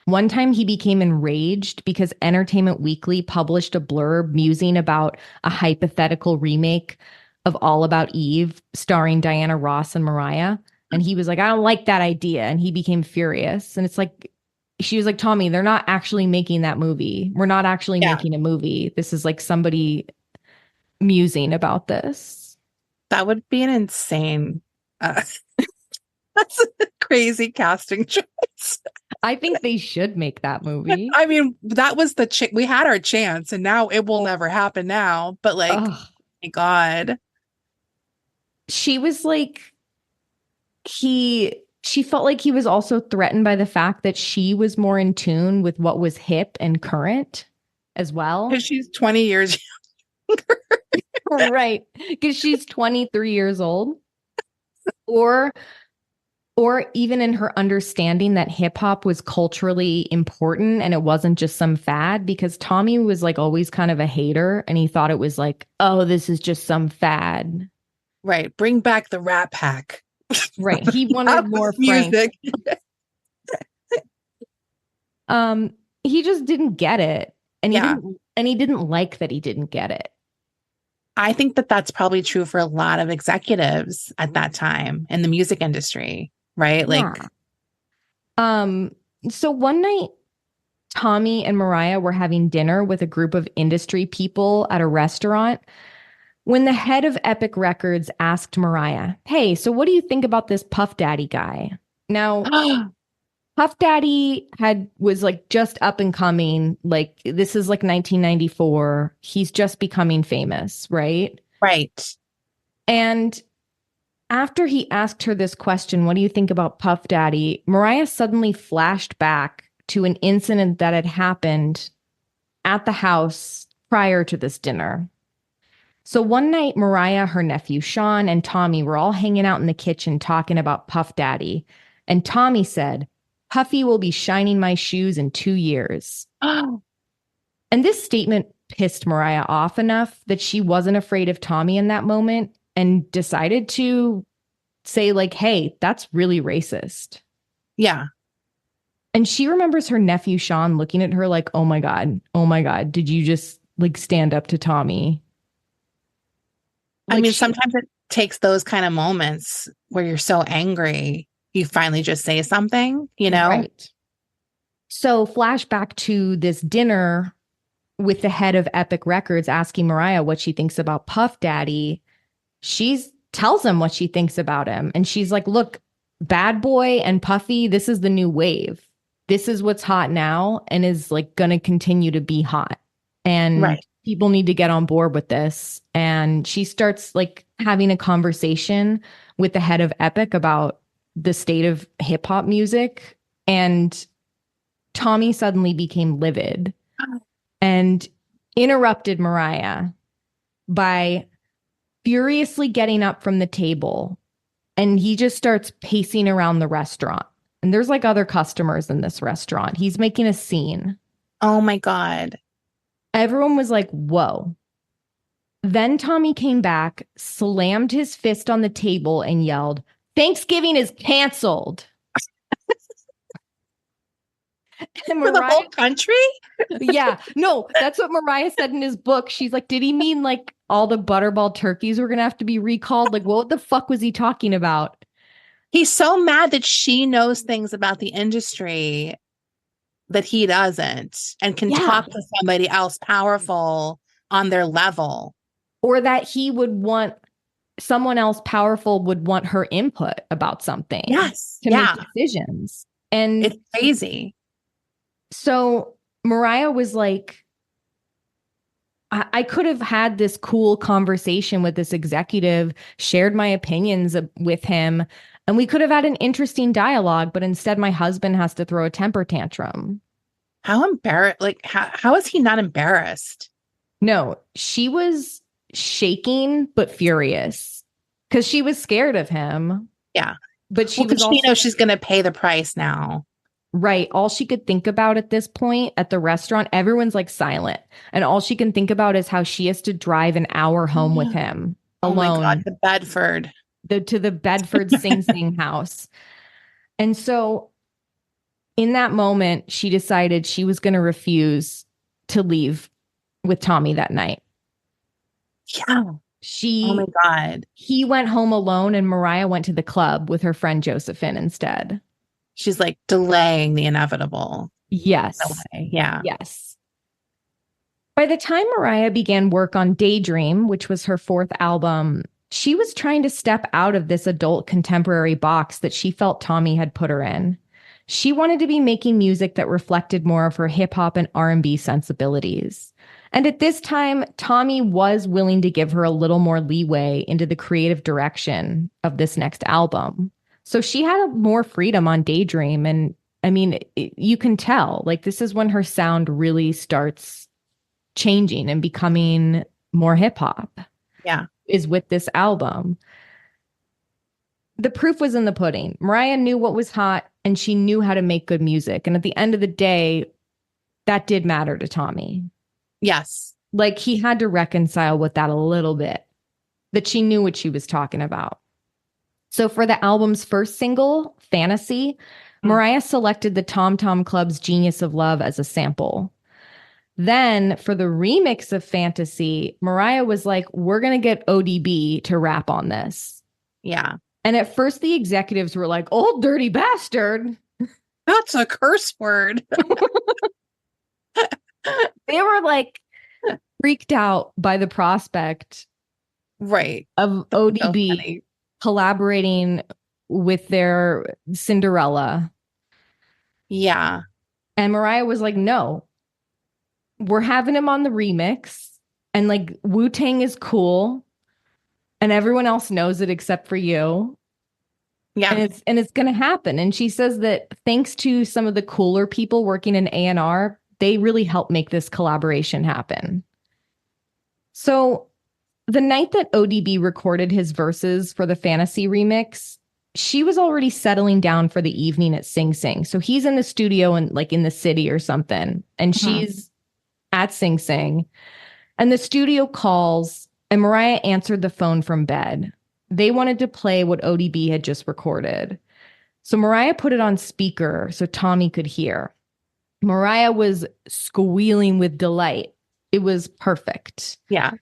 One time he became enraged because Entertainment Weekly published a blurb musing about a hypothetical remake of All About Eve starring Diana Ross and Mariah. And he was like, I don't like that idea. And he became furious. And it's like, she was like, Tommy, they're not actually making that movie. We're not actually Yeah. making a movie. This is like somebody musing about this. That would be an insane, uh, that's a crazy casting choice. I think they should make that movie. I mean, that was we had our chance, and now it will never happen now. But like, Ugh. my God. She was like, she felt like he was also threatened by the fact that she was more in tune with what was hip and current as well. Because she's 20 years younger. Right. Because she's 23 years old. Or or even in her understanding that hip hop was culturally important and it wasn't just some fad, because Tommy was like always kind of a hater and he thought it was like, oh, this is just some fad. Right. Bring back the Rat Pack. Right. He That wanted more was Frank. music. He just didn't get it. Yeah. And he didn't like that he didn't get it. I think that that's probably true for a lot of executives at that time in the music industry, right? Yeah. Like, Um, so one night Tommy and Mariah were having dinner with a group of industry people at a restaurant when the head of Epic Records asked Mariah, "Hey, so what do you think about this Puff Daddy guy?" Now, Puff Daddy was like just up and coming, like this is like 1994. He's just becoming famous, right? right. And after he asked her this question, what do you think about Puff Daddy? Mariah suddenly flashed back to an incident that had happened at the house prior to this dinner. So one night, Mariah, her nephew Sean, and Tommy were all hanging out in the kitchen talking about Puff Daddy. And Tommy said, "Puffy will be shining my shoes in 2 years." Oh, And this statement pissed Mariah off enough that she wasn't afraid of Tommy in that moment and decided to say, like, hey, that's really racist. yeah. And she remembers her nephew Sean looking at her like, oh my God, did you just like stand up to Tommy? I Like mean, she, sometimes it takes those kind of moments where you're so angry, you finally just say something, you know? right. So flashback to this dinner with the head of Epic Records asking Mariah what she thinks about Puff Daddy. She tells him what she thinks about him. And she's like, look, Bad Boy and Puffy, this is the new wave. This is what's hot now and is like going to continue to be hot. And Right. people need to get on board with this. And she starts like having a conversation with the head of Epic about the state of hip hop music. And Tommy suddenly became livid and interrupted Mariah by furiously getting up from the table, and he just starts pacing around the restaurant. And there's like other customers in this restaurant. He's making a scene. Oh my God. Everyone was like, whoa. Then Tommy came back, slammed his fist on the table, and yelled, "Thanksgiving is canceled." And For the Mariah, whole country? yeah, no, that's what Mariah said in his book. She's like, did he mean like all the butterball turkeys were going to have to be recalled? Like, what the fuck was he talking about? He's so mad that she knows things about the industry that he doesn't and can Yeah. talk to somebody else powerful on their level. Or that he would want someone else powerful would want her input about something Yes. to Yeah. make decisions. And It's crazy. so Mariah was like, I could have had this cool conversation with this executive, shared my opinions with him, and we could have had an interesting dialogue, but instead my husband has to throw a temper tantrum. How embarrassed, like, how is he not embarrassed? No, she was shaking but furious because she was scared of him. Yeah. But she Well, was because she also knows she's going to pay the price now. right. All she could think about at this point at the restaurant, everyone's like silent. And all she can think about is how she has to drive an hour home with him Oh my God, alone to Bedford. to the Bedford Sing Sing house. And so in that moment, she decided she was going to refuse to leave with Tommy that night. Yeah. Oh my God. He went home alone and Mariah went to the club with her friend Josephine instead. She's like delaying the inevitable. Yes. Yeah. Yes. By the time Mariah began work on Daydream, which was her fourth album, she was trying to step out of this adult contemporary box that she felt Tommy had put her in. She wanted to be making music that reflected more of her hip hop and R&B sensibilities. And at this time, Tommy was willing to give her a little more leeway into the creative direction of this next album. So she had more freedom on Daydream. And I mean, you can tell, like, this is when her sound really starts changing and becoming more hip hop. Yeah. Is with this album. the proof was in the pudding. Mariah knew what was hot and she knew how to make good music. And at the end of the day, that did matter to Tommy. Yes. Like he had to reconcile with that a little bit, that she knew what she was talking about. So for the album's first single, Fantasy, Mariah selected the Tom Tom Club's Genius of Love as a sample. Then for the remix of Fantasy, Mariah was like, we're going to get ODB to rap on this. Yeah. And at first the executives were like, old dirty bastard. That's a curse word. They were like freaked out by the prospect Right. of ODB collaborating with their Cinderella. Yeah. And Mariah was like, no, we're having him on the remix. And like Wu-Tang is cool. And everyone else knows it except for you. Yeah. And it's going to happen. And she says that thanks to some of the cooler people working in A&R, they really helped make this collaboration happen. So the night that ODB recorded his verses for the Fantasy remix, she was already settling down for the evening at Sing Sing. So he's in the studio and like in the city or something. And she's at Sing Sing. And the studio calls and Mariah answered the phone from bed. They wanted to play what ODB had just recorded. So Mariah put it on speaker so Tommy could hear. Mariah was squealing with delight. It was perfect. Yeah.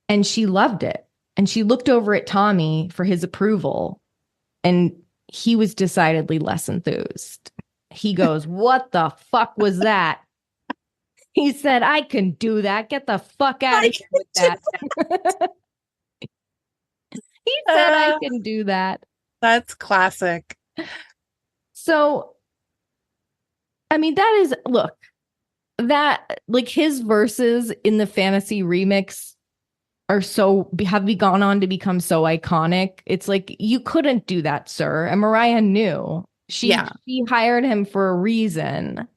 And she loved it. And she looked over at Tommy for his approval. And he was decidedly less enthused. He goes, what the fuck was that? He said, I can do that. Get the fuck out of here with that. He said, I can do that. That's classic. So, I mean, that is, look, that like his verses in the Fantasy remix are have gone on to become so iconic. It's like, you couldn't do that, sir. And Mariah knew. She hired him for a reason.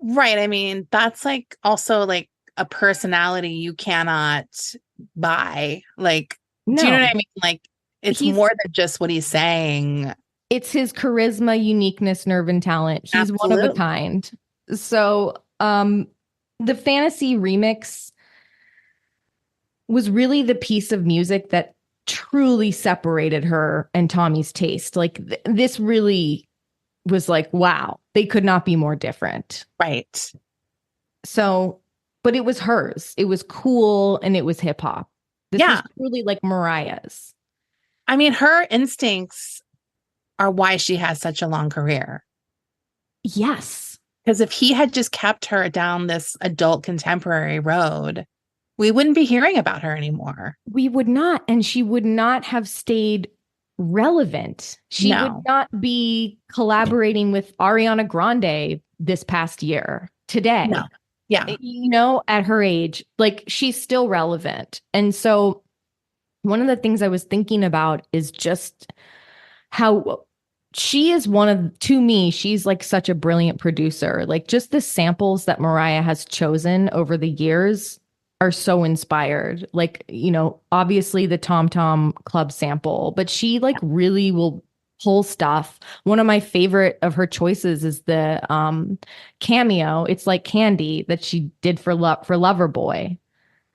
Right. I mean, that's like also like a personality you cannot buy. Like, No. do you know what I mean? Like, it's more than just what he's saying. It's his charisma, uniqueness, nerve, and talent. He's one of a kind. So the Fantasy remix was really the piece of music that truly separated her and Tommy's taste. Like this really was like, wow, they could not be more different. Right. So, but it was hers. It was cool and it was hip hop. This was truly like Mariah's. I mean, her instincts are why she has such a long career. Yes. Because if he had just kept her down this adult contemporary road, we wouldn't be hearing about her anymore. We would not. And she would not have stayed relevant. She would not be collaborating with Ariana Grande this past year, today. No. Yeah. You know, at her age, like she's still relevant. And so one of the things I was thinking about is just how she is to me, she's like such a brilliant producer. Like just the samples that Mariah has chosen over the years are so inspired. Like, you know, obviously the Tom Tom Club sample, but she like really will pull stuff. One of my favorite of her choices is the cameo. It's like Candy that she did for Loverboy.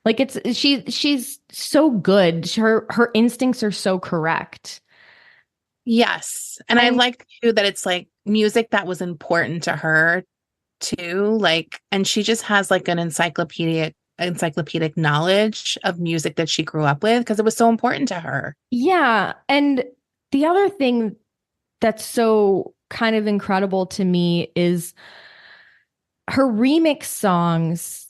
Like she's so good. Her instincts are so correct. Yes. And I like too that it's like music that was important to her too. Like, and she just has like an encyclopedic knowledge of music that she grew up with because it was so important to her. Yeah. And the other thing that's so kind of incredible to me is her remix songs.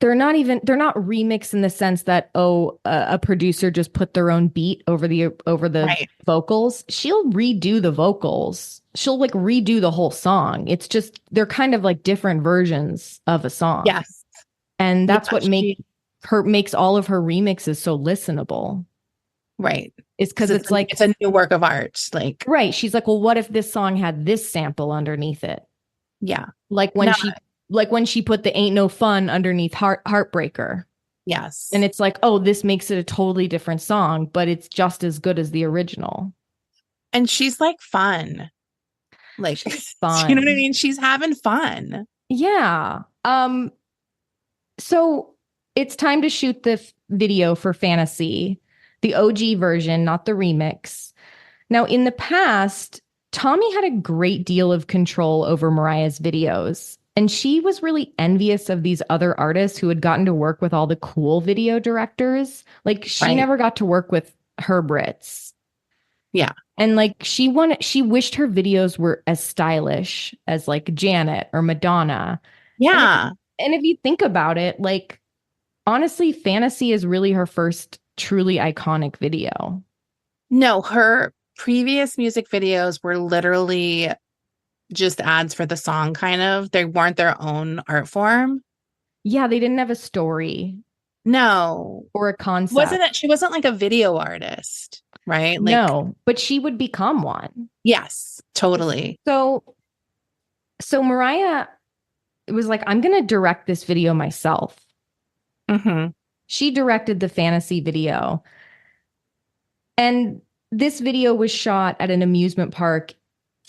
They're not remix in the sense that, a producer just put their own beat over the vocals. She'll redo the vocals. She'll like redo the whole song. It's just, they're kind of like different versions of a song. Yes. And that's what makes all of her remixes so listenable. Right. It's because it's like, it's a new work of art. Like, right. She's like, well, what if this song had this sample underneath it? Yeah. Like when she put the Ain't No Fun underneath Heartbreaker. Yes. And it's like, oh, this makes it a totally different song, but it's just as good as the original. And she's like fun. Like, She's you know what I fun. mean? She's having fun. Yeah. So it's time to shoot the video for Fantasy, the OG version, not the remix. Now, in the past, Tommy had a great deal of control over Mariah's videos, and she was really envious of these other artists who had gotten to work with all the cool video directors. Like, she Right. never got to work with Herb Ritts. Yeah. And like she wished her videos were as stylish as like Janet or Madonna. And if, Yeah. and if you think about it, like honestly, Fantasy is really her first truly iconic video. No, her previous music videos were literally just ads for the song, kind of. They weren't their own art form. Yeah, they didn't have a story No. or a Wasn't concept. it? She wasn't like a video artist, right? Like, No, but she would become one. yes, totally. So Mariah was like, I'm going to direct this video myself. Hmm. She directed the Fantasy video. And this video was shot at an amusement park,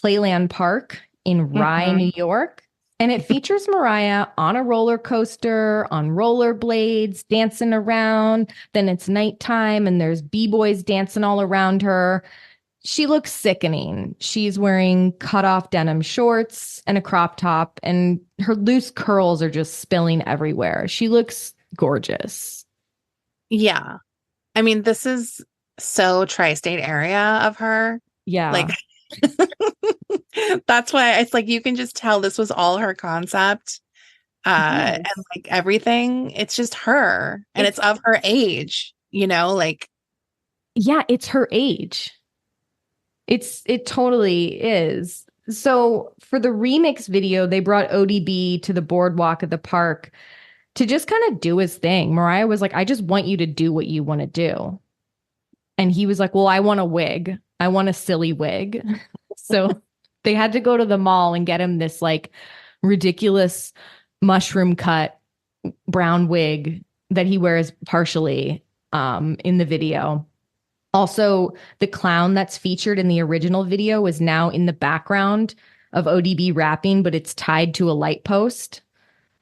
Playland Park in Rye, Hmm. New York. And it features Mariah on a roller coaster, on rollerblades, dancing around. Then it's nighttime and there's B-boys dancing all around her. She looks sickening. She's wearing cut-off denim shorts and a crop top, and her loose curls are just spilling everywhere. She looks gorgeous. Yeah. I mean, this is so tri-state area of her. Like, Yeah. that's why it's like you can just tell this was all her concept. And Yes. like everything, it's just her and it's of her age, like Yeah, it's her age. It totally is. So for the remix video, they brought ODB to the boardwalk of the park to just kind of do his thing. Mariah was like, I just want you to do what you want to do. And he was like, well, I want a wig. I want a silly wig. So they had to go to the mall and get him this like ridiculous mushroom cut brown wig that he wears partially in the video. Also, the clown that's featured in the original video is now in the background of ODB rapping, but it's tied to a light post.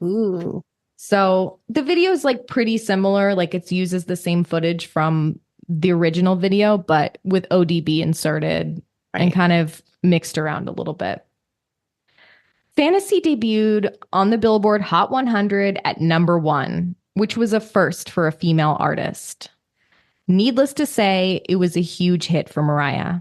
ooh, So the video is like pretty similar. Like it uses the same footage from the original video, but with ODB inserted and right. kind of mixed around a little bit. Fantasy debuted on the Billboard Hot 100 at #1, which was a first for a female artist. Needless to say, it was a huge hit for Mariah.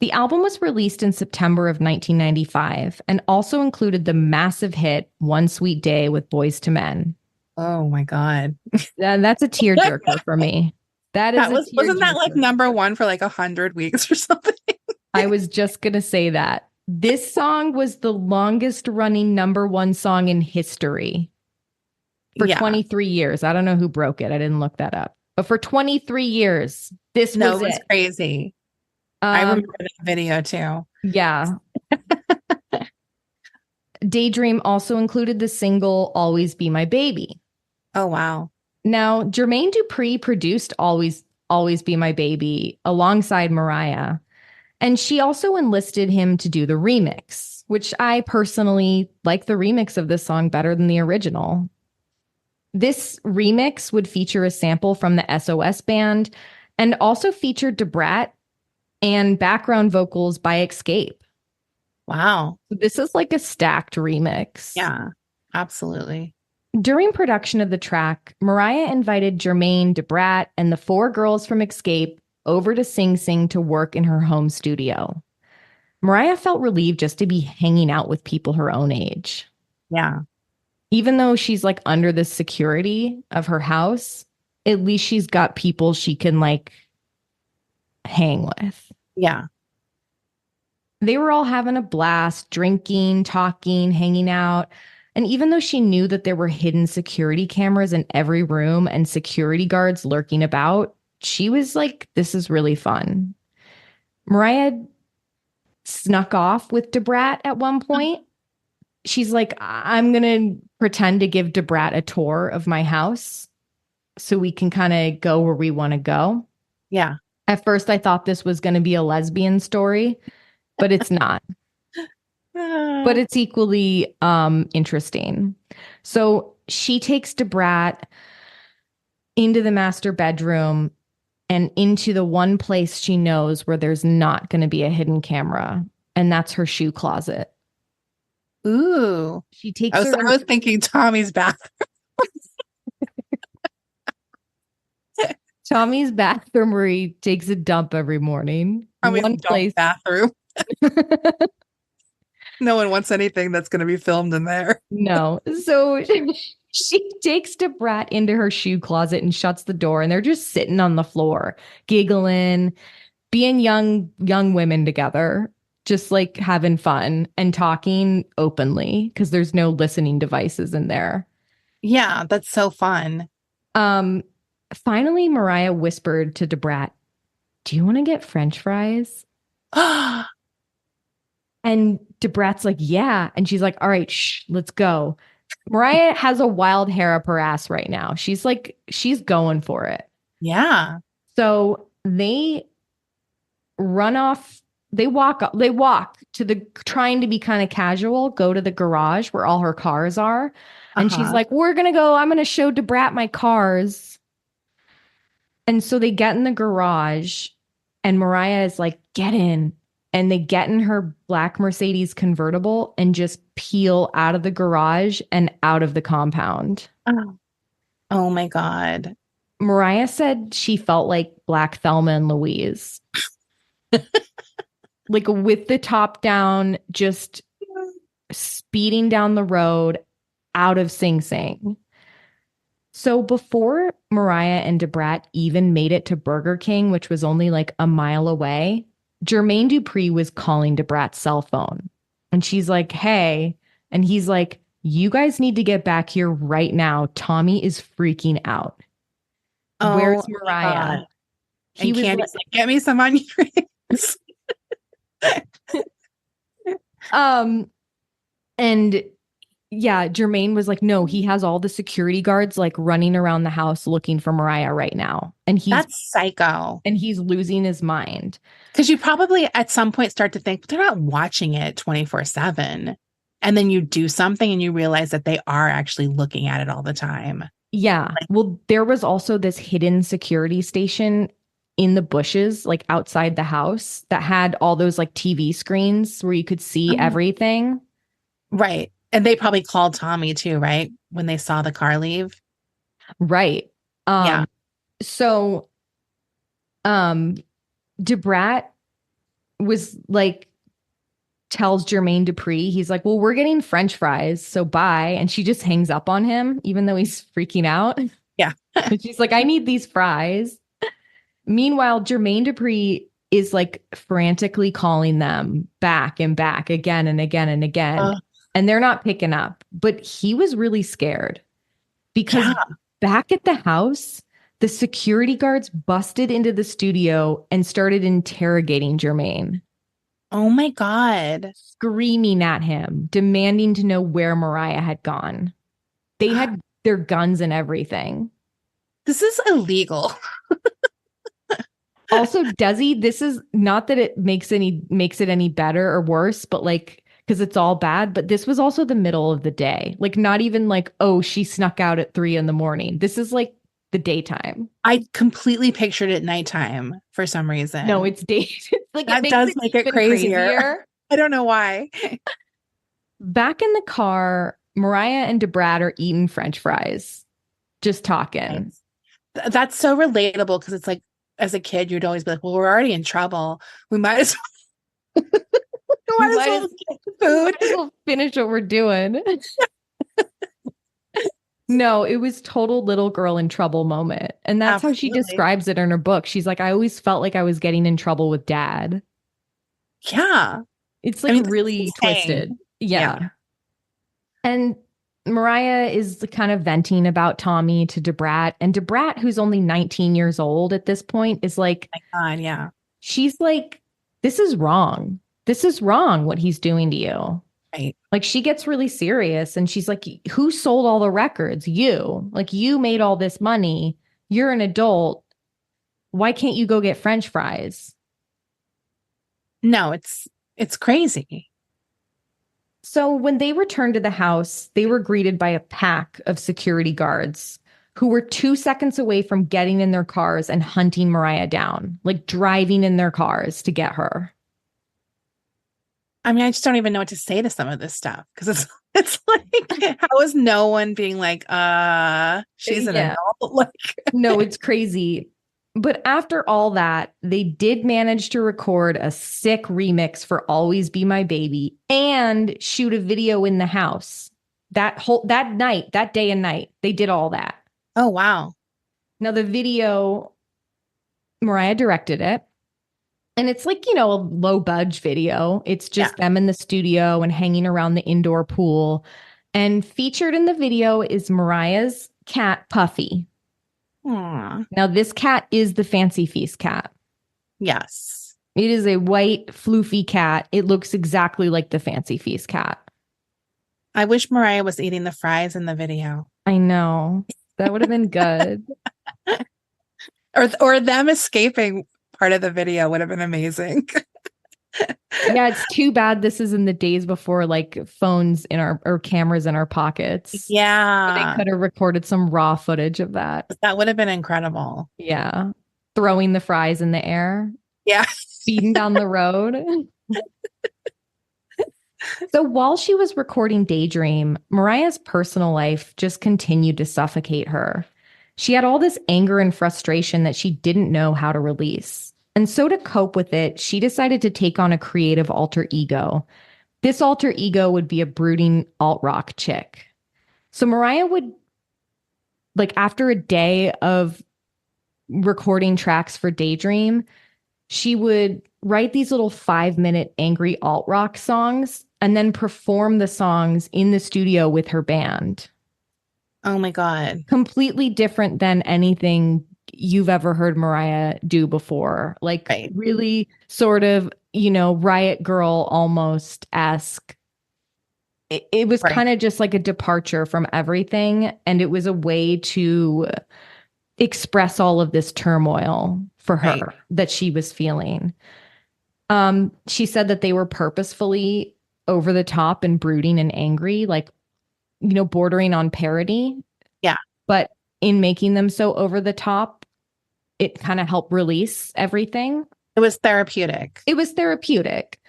The album was released in September of 1995 and also included the massive hit One Sweet Day with Boys to Men. Oh my God. And that's a tearjerker for me. That is Wasn't that like tearjerker. #1 for like 100 weeks or something? I was just going to say that. This song was the longest running #1 song in history for Yeah. 23 years. I don't know who broke it. I didn't look that up. But for 23 years, this No, was it was it. crazy. I remember that video too. Yeah. Daydream also included the single Always Be My Baby. Oh, wow. Now, Jermaine Dupri produced Always Be My Baby alongside Mariah, and she also enlisted him to do the remix, which I personally like the remix of this song better than the original. This remix would feature a sample from the SOS band and also featured Debrat and background vocals by Escape. Wow. This is like a stacked remix. Yeah, absolutely. During production of the track, Mariah invited Jermaine, Debrat, and the 4 girls from Escape over to Sing Sing to work in her home studio. Mariah felt relieved just to be hanging out with people her own age. Yeah. Even though she's like under the security of her house, at least she's got people she can like hang with. Yeah. They were all having a blast, drinking, talking, hanging out. And even though she knew that there were hidden security cameras in every room and security guards lurking about, she was like, this is really fun. Mariah snuck off with Debrat at one point. She's like, I'm going to pretend to give Debrat a tour of my house. so we can kind of go where we want to go. Yeah. At first, I thought this was going to be a lesbian story, but it's not. But it's equally interesting. So she takes Debrat into the master bedroom and into the one place she knows where there's not going to be a hidden camera, and that's her shoe closet. Ooh. She takes her. I was thinking Tommy's bathroom. Tommy's bathroom where he takes a dump every morning. Tommy's One place. bathroom. No one wants anything that's going to be filmed in there. No. So she takes Debrat into her shoe closet and shuts the door, and they're just sitting on the floor, giggling, being young women together, just like having fun and talking openly because there's no listening devices in there. Yeah, that's so fun. Finally, Mariah whispered to Debrat, "Do you want to get French fries?" And Debrat's like, "Yeah." And she's like, "All right, shh, let's go." Mariah has a wild hair up her ass right now. She's going for it. Yeah. So they run off. They walk to the, trying to be kind of casual, go to the garage where all her cars are. And she's like, "We're going to go. I'm going to show Debrat my cars." And so they get in the garage and Mariah is like, "Get in." And they get in her black Mercedes convertible and just peel out of the garage and out of the compound. Oh my God. Mariah said she felt like Black Thelma and Louise. Like with the top down, just speeding down the road out of Sing Sing. So before Mariah and Debrat even made it to Burger King, which was only like a mile away, Jermaine Dupri was calling Debrat's cell phone. And she's like, "Hey." And he's like, "You guys need to get back here right now. Tommy is freaking out." Where's Mariah? He was like, "Get me some onion rings." And yeah, Jermaine was like, "No, he has all the security guards like running around the house looking for Mariah right now." And that's psycho. And he's losing his mind. Because you probably at some point start to think they're not watching it 24/7. And then you do something and you realize that they are actually looking at it all the time. Yeah. Well, there was also this hidden security station in the bushes, like outside the house, that had all those like TV screens where you could see everything. Right. And they probably called Tommy too, right? When they saw the car leave. Right. Yeah. So, Debrat was like, tells Jermaine Dupri, he's like, "Well, we're getting French fries, so bye." And she just hangs up on him, even though he's freaking out. Yeah. And she's like, "I need these fries." Meanwhile, Jermaine Dupri is like frantically calling them back and back again and again and again. And they're not picking up. But he was really scared because back at the house, the security guards busted into the studio and started interrogating Jermaine. Oh my God. Screaming at him, demanding to know where Mariah had gone. They had their guns and everything. This is illegal. Also, Desi, this is not that it makes it any better or worse, but like, because it's all bad, but this was also the middle of the day. Like, not even like, oh, she snuck out at 3 a.m. This is like the daytime. I completely pictured it nighttime for some reason. No, it's day. It's like, that does make it crazier. I don't know why. Back in the car, Mariah and Debrat are eating French fries, just talking. That's so relatable because it's like, as a kid, you'd always be like, "Well, we're already in trouble. We might as well, get food. We'll finish what we're doing." No, it was total little girl in trouble moment. And that's how she describes it in her book. She's like, "I always felt like I was getting in trouble with Dad." Yeah. It's like really twisted. Yeah. And Mariah is kind of venting about Tommy to Debrat. And Debrat, who's only 19 years old at this point, is like, "Oh my God, yeah." She's like, "This is wrong. This is wrong what he's doing to you." Right. Like she gets really serious and she's like, who sold all the records? You. Like you made all this money. You're an adult. Why can't you go get French fries? No, it's crazy. So when they returned to the house, they were greeted by a pack of security guards who were 2 seconds away from getting in their cars and hunting Mariah down, like driving in their cars to get her. I mean, I just don't even know what to say to some of this stuff because it's like, how is no one being like, she's an Yeah. adult? Like, No, it's crazy. But after all that, they did manage to record a sick remix for Always Be My Baby and shoot a video in the house. That night, that day and night, they did all that. oh wow. Now the video, Mariah directed it. And it's like, a low budge video. It's just them in the studio and hanging around the indoor pool. And featured in the video is Mariah's cat, Puffy. Aw. Now, this cat is the Fancy Feast cat. Yes. It is a white, floofy cat. It looks exactly like the Fancy Feast cat. I wish Mariah was eating the fries in the video. I know. That would have been good. Or them escaping part of the video would have been amazing. Yeah, it's too bad this is in the days before like phones or cameras in our pockets. Yeah. They could have recorded some raw footage of that. That would have been incredible. Yeah. Throwing the fries in the air. Yeah. Speeding down the road. So while she was recording Daydream, Mariah's personal life just continued to suffocate her. She had all this anger and frustration that she didn't know how to release. And so to cope with it, she decided to take on a creative alter ego. This alter ego would be a brooding alt-rock chick. So Mariah would, like after a day of recording tracks for Daydream, she would write these little 5-minute angry alt-rock songs and then perform the songs in the studio with her band. Oh my God. Completely different than anything you've ever heard Mariah do before. Like Right. really sort of, Riot Girl almost-esque. It was Right. kind of just like a departure from everything. And it was a way to express all of this turmoil for her Right. that she was feeling. She said that they were purposefully over the top and brooding and angry, like, bordering on parody. Yeah. But in making them so over the top, it kind of helped release everything. It was therapeutic. It was therapeutic.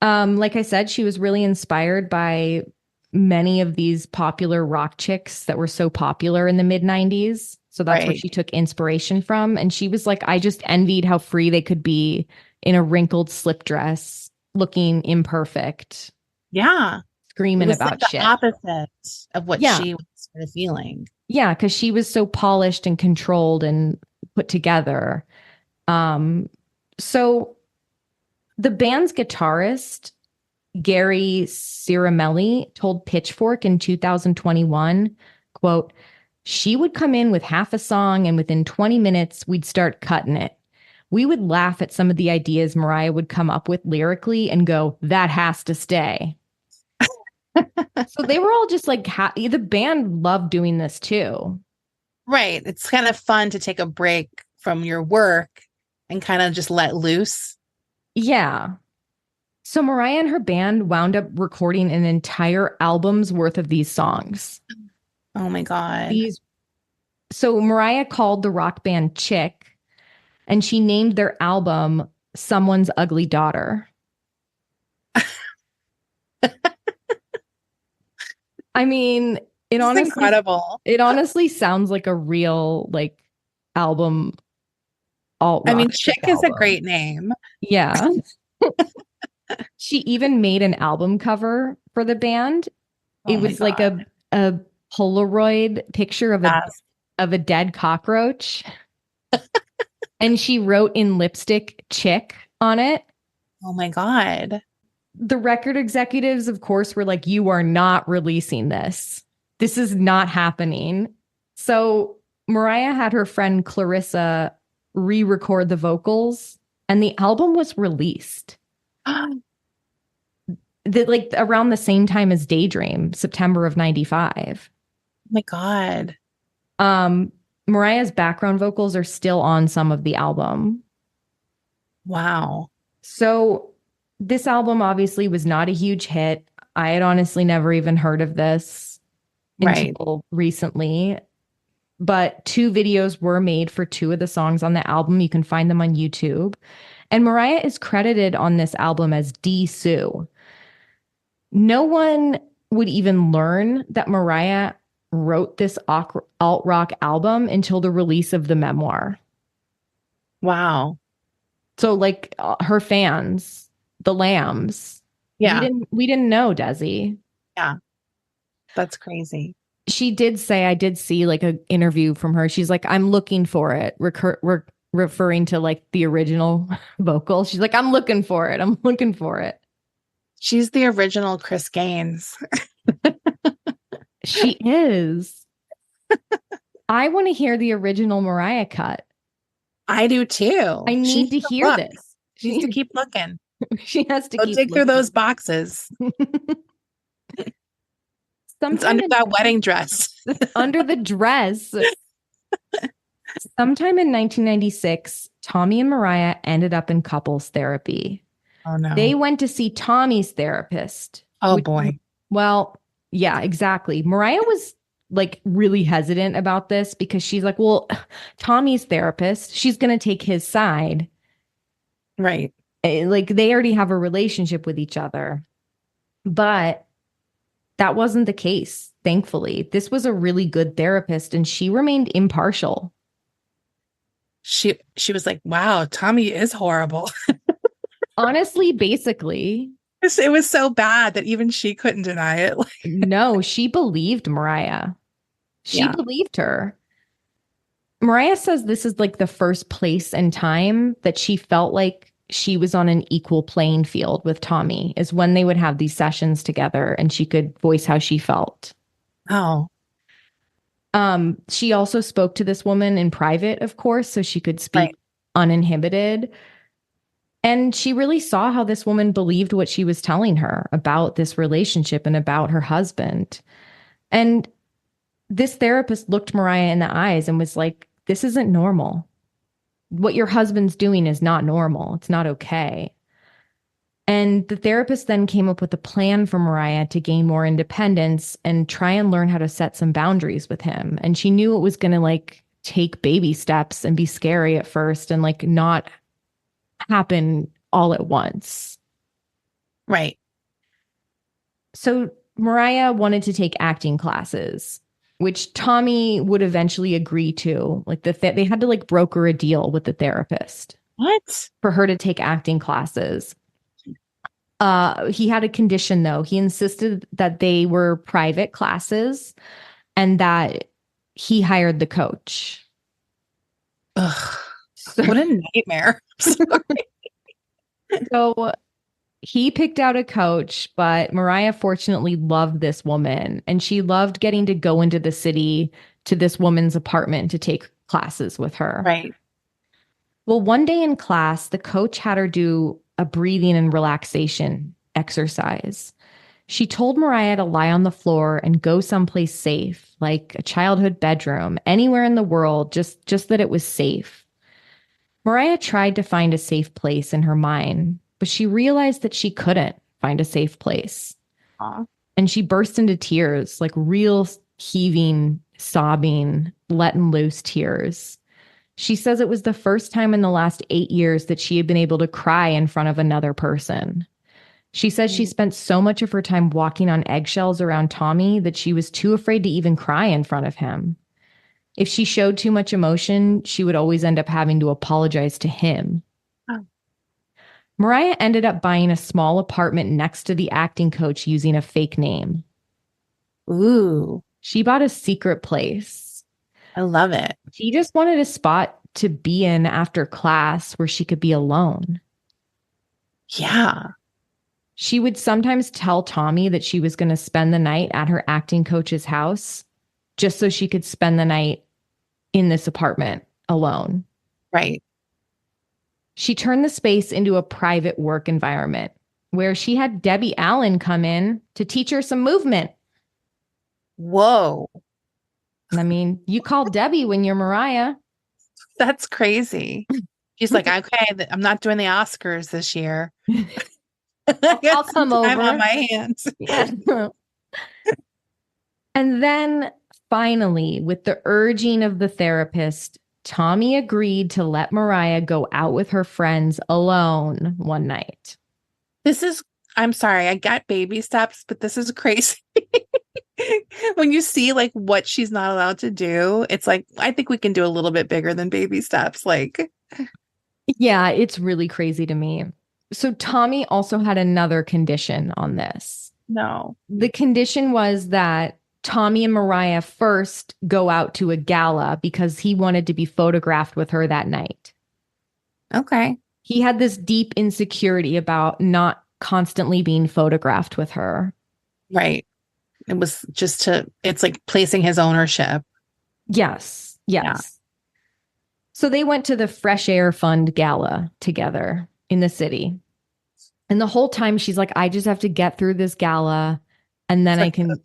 Like I said, she was really inspired by many of these popular rock chicks that were so popular in the mid-90s. So that's where Right. she took inspiration from. And she was like, I just envied how free they could be in a wrinkled slip dress, looking imperfect, Yeah. It screaming was about like the shit. opposite of what Yeah. she was sort of feeling. Yeah, because she was so polished and controlled and put together. So the band's guitarist, Gary Ciramelli, told Pitchfork in 2021, quote, she would come in with half a song and within 20 minutes, we'd start cutting it. We would laugh at some of the ideas Mariah would come up with lyrically and go, that has to stay. So they were all just like, the band loved doing this too. Right. It's kind of fun to take a break from your work and kind of just let loose. Yeah. So Mariah and her band wound up recording an entire album's worth of these songs. Oh my God. So Mariah called the rock band Chick, and she named their album Someone's Ugly Daughter. I mean, incredible. It honestly sounds like a real album alt rock. I mean, Chick is a great name. Yeah. She even made an album cover for the band. Oh It was like a Polaroid picture of a dead cockroach. And she wrote in lipstick Chick on it. Oh my God. The record executives, of course, were like, you are not releasing this. This is not happening. So Mariah had her friend Clarissa re-record the vocals, and the album was released. like around the same time as Daydream, September of 95. Oh my God. Mariah's background vocals are still on some of the album. Wow. So this album obviously was not a huge hit. I had honestly never even heard of this Right. until recently. But 2 videos were made for 2 of the songs on the album. You can find them on YouTube. And Mariah is credited on this album as D. Sue. No one would even learn that Mariah wrote this alt rock album until the release of the memoir. Wow. So like her fans, the Lambs, Yeah. we didn't know, Desi. Yeah. That's crazy. She did say, I did see like an interview from her. She's like, I'm looking for it. Referring to like the original vocal. She's like, I'm looking for it. I'm looking for it. She's the original Chris Gaines. She is. I want to hear the original Mariah cut. I do too. I need to hear this. She needs to keep looking. She has to Go keep dig looking through those boxes. It's under that wedding dress. Under the dress. Sometime in 1996, Tommy and Mariah ended up in couples therapy. Oh, no. They went to see Tommy's therapist. Oh, boy. Well, yeah, exactly. Mariah was like really hesitant about this because she's like, well, Tommy's therapist, she's going to take his side. Right. Like they already have a relationship with each other. But that wasn't the case, thankfully. This was a really good therapist and she remained impartial. She was like, wow, Tommy is horrible. Honestly, basically. It was so bad that even she couldn't deny it. No, she believed Mariah. She believed her. Mariah says this is like the first place and time that she felt like she was on an equal playing field with Tommy, is when they would have these sessions together and she could voice how she felt. Oh. She also spoke to this woman in private, of course, so she could speak uninhibited. And she really saw how this woman believed what she was telling her about this relationship and about her husband. And this therapist looked Mariah in the eyes and was like, this isn't normal. What your husband's doing is not normal. It's not okay. And the therapist then came up with a plan for Mariah to gain more independence and try and learn how to set some boundaries with him. And she knew it was going to like take baby steps and be scary at first and like not happen all at once. Right. So Mariah wanted to take acting classes, which Tommy would eventually agree to. Like they had to like broker a deal with the therapist. What? For her to take acting classes. He had a condition though. He insisted that they were private classes and that he hired the coach. Ugh. So, what a nightmare. Sorry. So he picked out a coach, but Mariah fortunately loved this woman and she loved getting to go into the city to this woman's apartment to take classes with her. Right. Well, one day in class, the coach had her do a breathing and relaxation exercise. She told Mariah to lie on the floor and go someplace safe, like a childhood bedroom, anywhere in the world, just that it was safe. Mariah tried to find a safe place in her mind, but she realized that she couldn't find a safe place. Aww. And she burst into tears, like real heaving, sobbing, letting loose tears. She says it was the first time in the last 8 years that she had been able to cry in front of another person. She says she spent so much of her time walking on eggshells around Tommy that she was too afraid to even cry in front of him. If she showed too much emotion, she would always end up having to apologize to him. Oh. Mariah ended up buying a small apartment next to the acting coach using a fake name. Ooh. She bought a secret place. I love it. She just wanted a spot to be in after class where she could be alone. Yeah. She would sometimes tell Tommy that she was going to spend the night at her acting coach's house just so she could spend the night in this apartment alone. Right. She turned the space into a private work environment. where she had Debbie Allen come in to teach her some movement. Whoa. I mean, you call Debbie when you're Mariah. That's crazy. She's like, okay, I'm not doing the Oscars this year. I I'll got some come time on over. my hands. Yeah. And then finally, with the urging of the therapist, Tommy agreed to let Mariah go out with her friends alone one night. I'm sorry, I got baby steps, but this is crazy. When you see like what she's not allowed to do, it's like, I think we can do a little bit bigger than baby steps. Like, Yeah, it's really crazy to me. So Tommy also had another condition on this. no. The condition was that Tommy and Mariah first go out to a gala because he wanted to be photographed with her that night. Okay. He had this deep insecurity about not constantly being photographed with her. Right. It was it's like placing his ownership. Yes. Yes. Yeah. So they went to the Fresh Air Fund gala together in the city. And the whole time she's like, I just have to get through this gala and then I can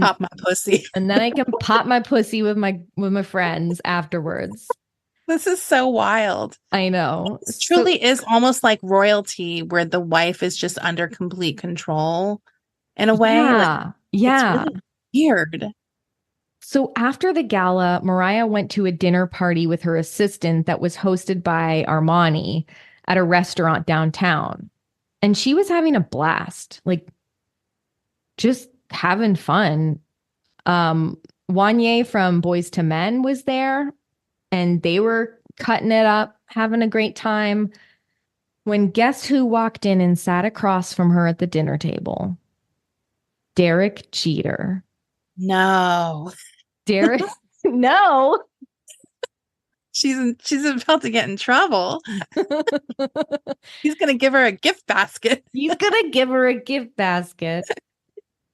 Pop my pussy. and then I can pop my pussy with my friends afterwards. This is so wild. I know. This truly is almost like royalty where the wife is just under complete control in a way. Yeah. Yeah. It's really weird. So after the gala, Mariah went to a dinner party with her assistant that was hosted by Armani at a restaurant downtown. And she was having a blast, like just having fun. Wanye from Boys to Men was there and they were cutting it up, having a great time. When guess who walked in and sat across from her at the dinner table? Derek Jeter. No. Derek, no. She's about to get in trouble. He's gonna give her a gift basket. He's gonna give her a gift basket.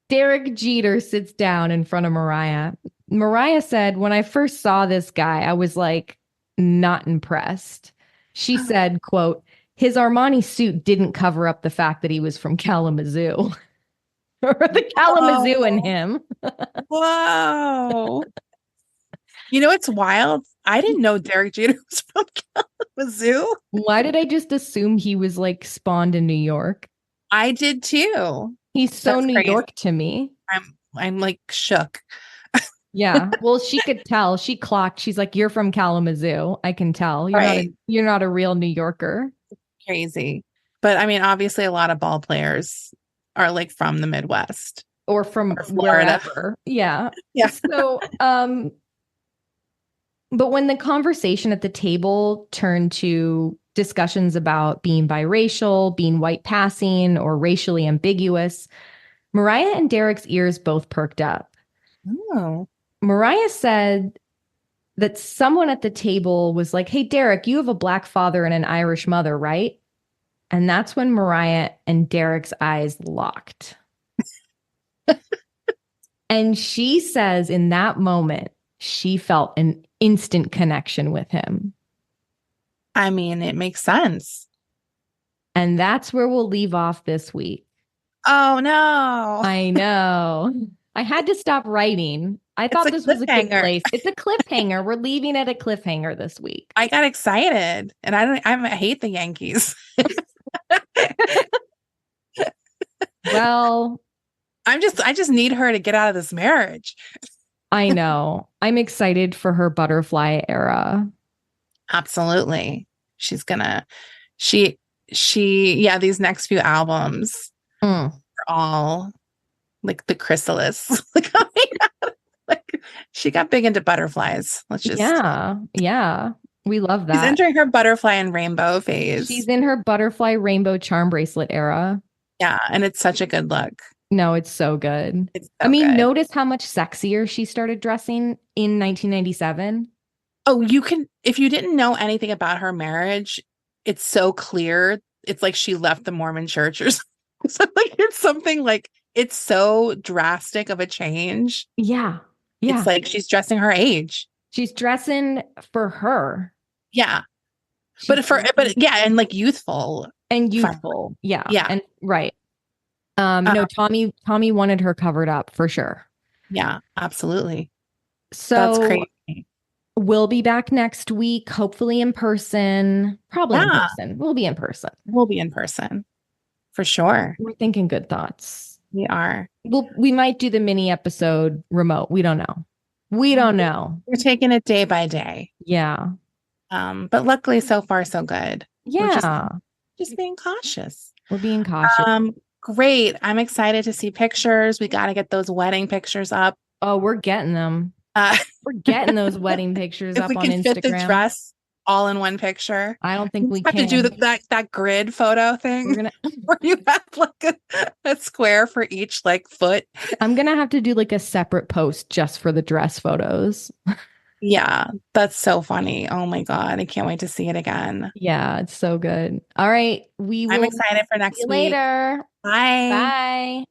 Derek Jeter sits down in front of Mariah. Mariah said, when I first saw this guy, I was like, not impressed. She said, quote, his Armani suit didn't cover up the fact that he was from Kalamazoo. Or the Kalamazoo in him. Whoa. You know, it's wild. I didn't know Derek Jeter was from Kalamazoo. Why did I just assume he was like spawned in New York? I did too. He's so That's New crazy. York to me. I'm like shook. Yeah. Well, she could tell. She clocked. She's like, you're from Kalamazoo. I can tell. You're not a real New Yorker. Crazy. But I mean, obviously a lot of ball players are like from the Midwest. Or from Florida. Wherever. Yeah. Yeah. So, but when the conversation at the table turned to discussions about being biracial, being white passing, or racially ambiguous, Mariah and Derek's ears both perked up. Oh. Mariah said that someone at the table was like, hey, Derek, you have a Black father and an Irish mother, right? And that's when Mariah and Derek's eyes locked. And she says in that moment, she felt an instant connection with him. I mean, it makes sense. And that's where we'll leave off this week. Oh, no. I know. I had to stop writing. I thought this was a good place. It's a cliffhanger. We're leaving at a cliffhanger this week. I got excited and I hate the Yankees. Well, I just need her to get out of this marriage. I know. I'm excited for her butterfly era. Absolutely. She's gonna, yeah, these next few albums are all like the chrysalis. Like she got big into butterflies. Yeah. We love that. She's entering her butterfly and rainbow phase. She's in her butterfly rainbow charm bracelet era. Yeah, and it's such a good look. No, it's so good. Good. Notice how much sexier she started dressing in 1997. Oh, you can, if you didn't know anything about her marriage, it's so clear. It's like she left the Mormon church or something. So like it's something like it's so drastic of a change. Yeah. It's like she's dressing her age. She's dressing for her. Yeah. But yeah, and like youthful. and fun. youthful. Yeah. Yeah. And right. Uh, No, Tommy wanted her covered up for sure. yeah, absolutely. That's So crazy. we'll be back next week, hopefully in person. Probably in Yeah, person. We'll be in person. we'll be in person for sure. We're thinking good thoughts. We are. We might do the mini episode remote. We don't know. We don't know. We're taking it day by day. Yeah. But luckily so far so good. We're Yeah. just being cautious. We're being cautious. Great. I'm excited to see pictures. We got to get those wedding pictures up. Oh, we're getting them. Uh, We're getting those wedding pictures if up we on can fit the Instagram. dress all in one picture. I don't think We we have to do can. that grid photo We're thing gonna where you have like a square for each like foot. I'm gonna have to do like a separate post just for the dress photos. Yeah, that's so funny. Oh my God. I can't wait to see it again. Yeah, it's so good. All right. We I'm will excited for see next you week. later. Bye. Bye.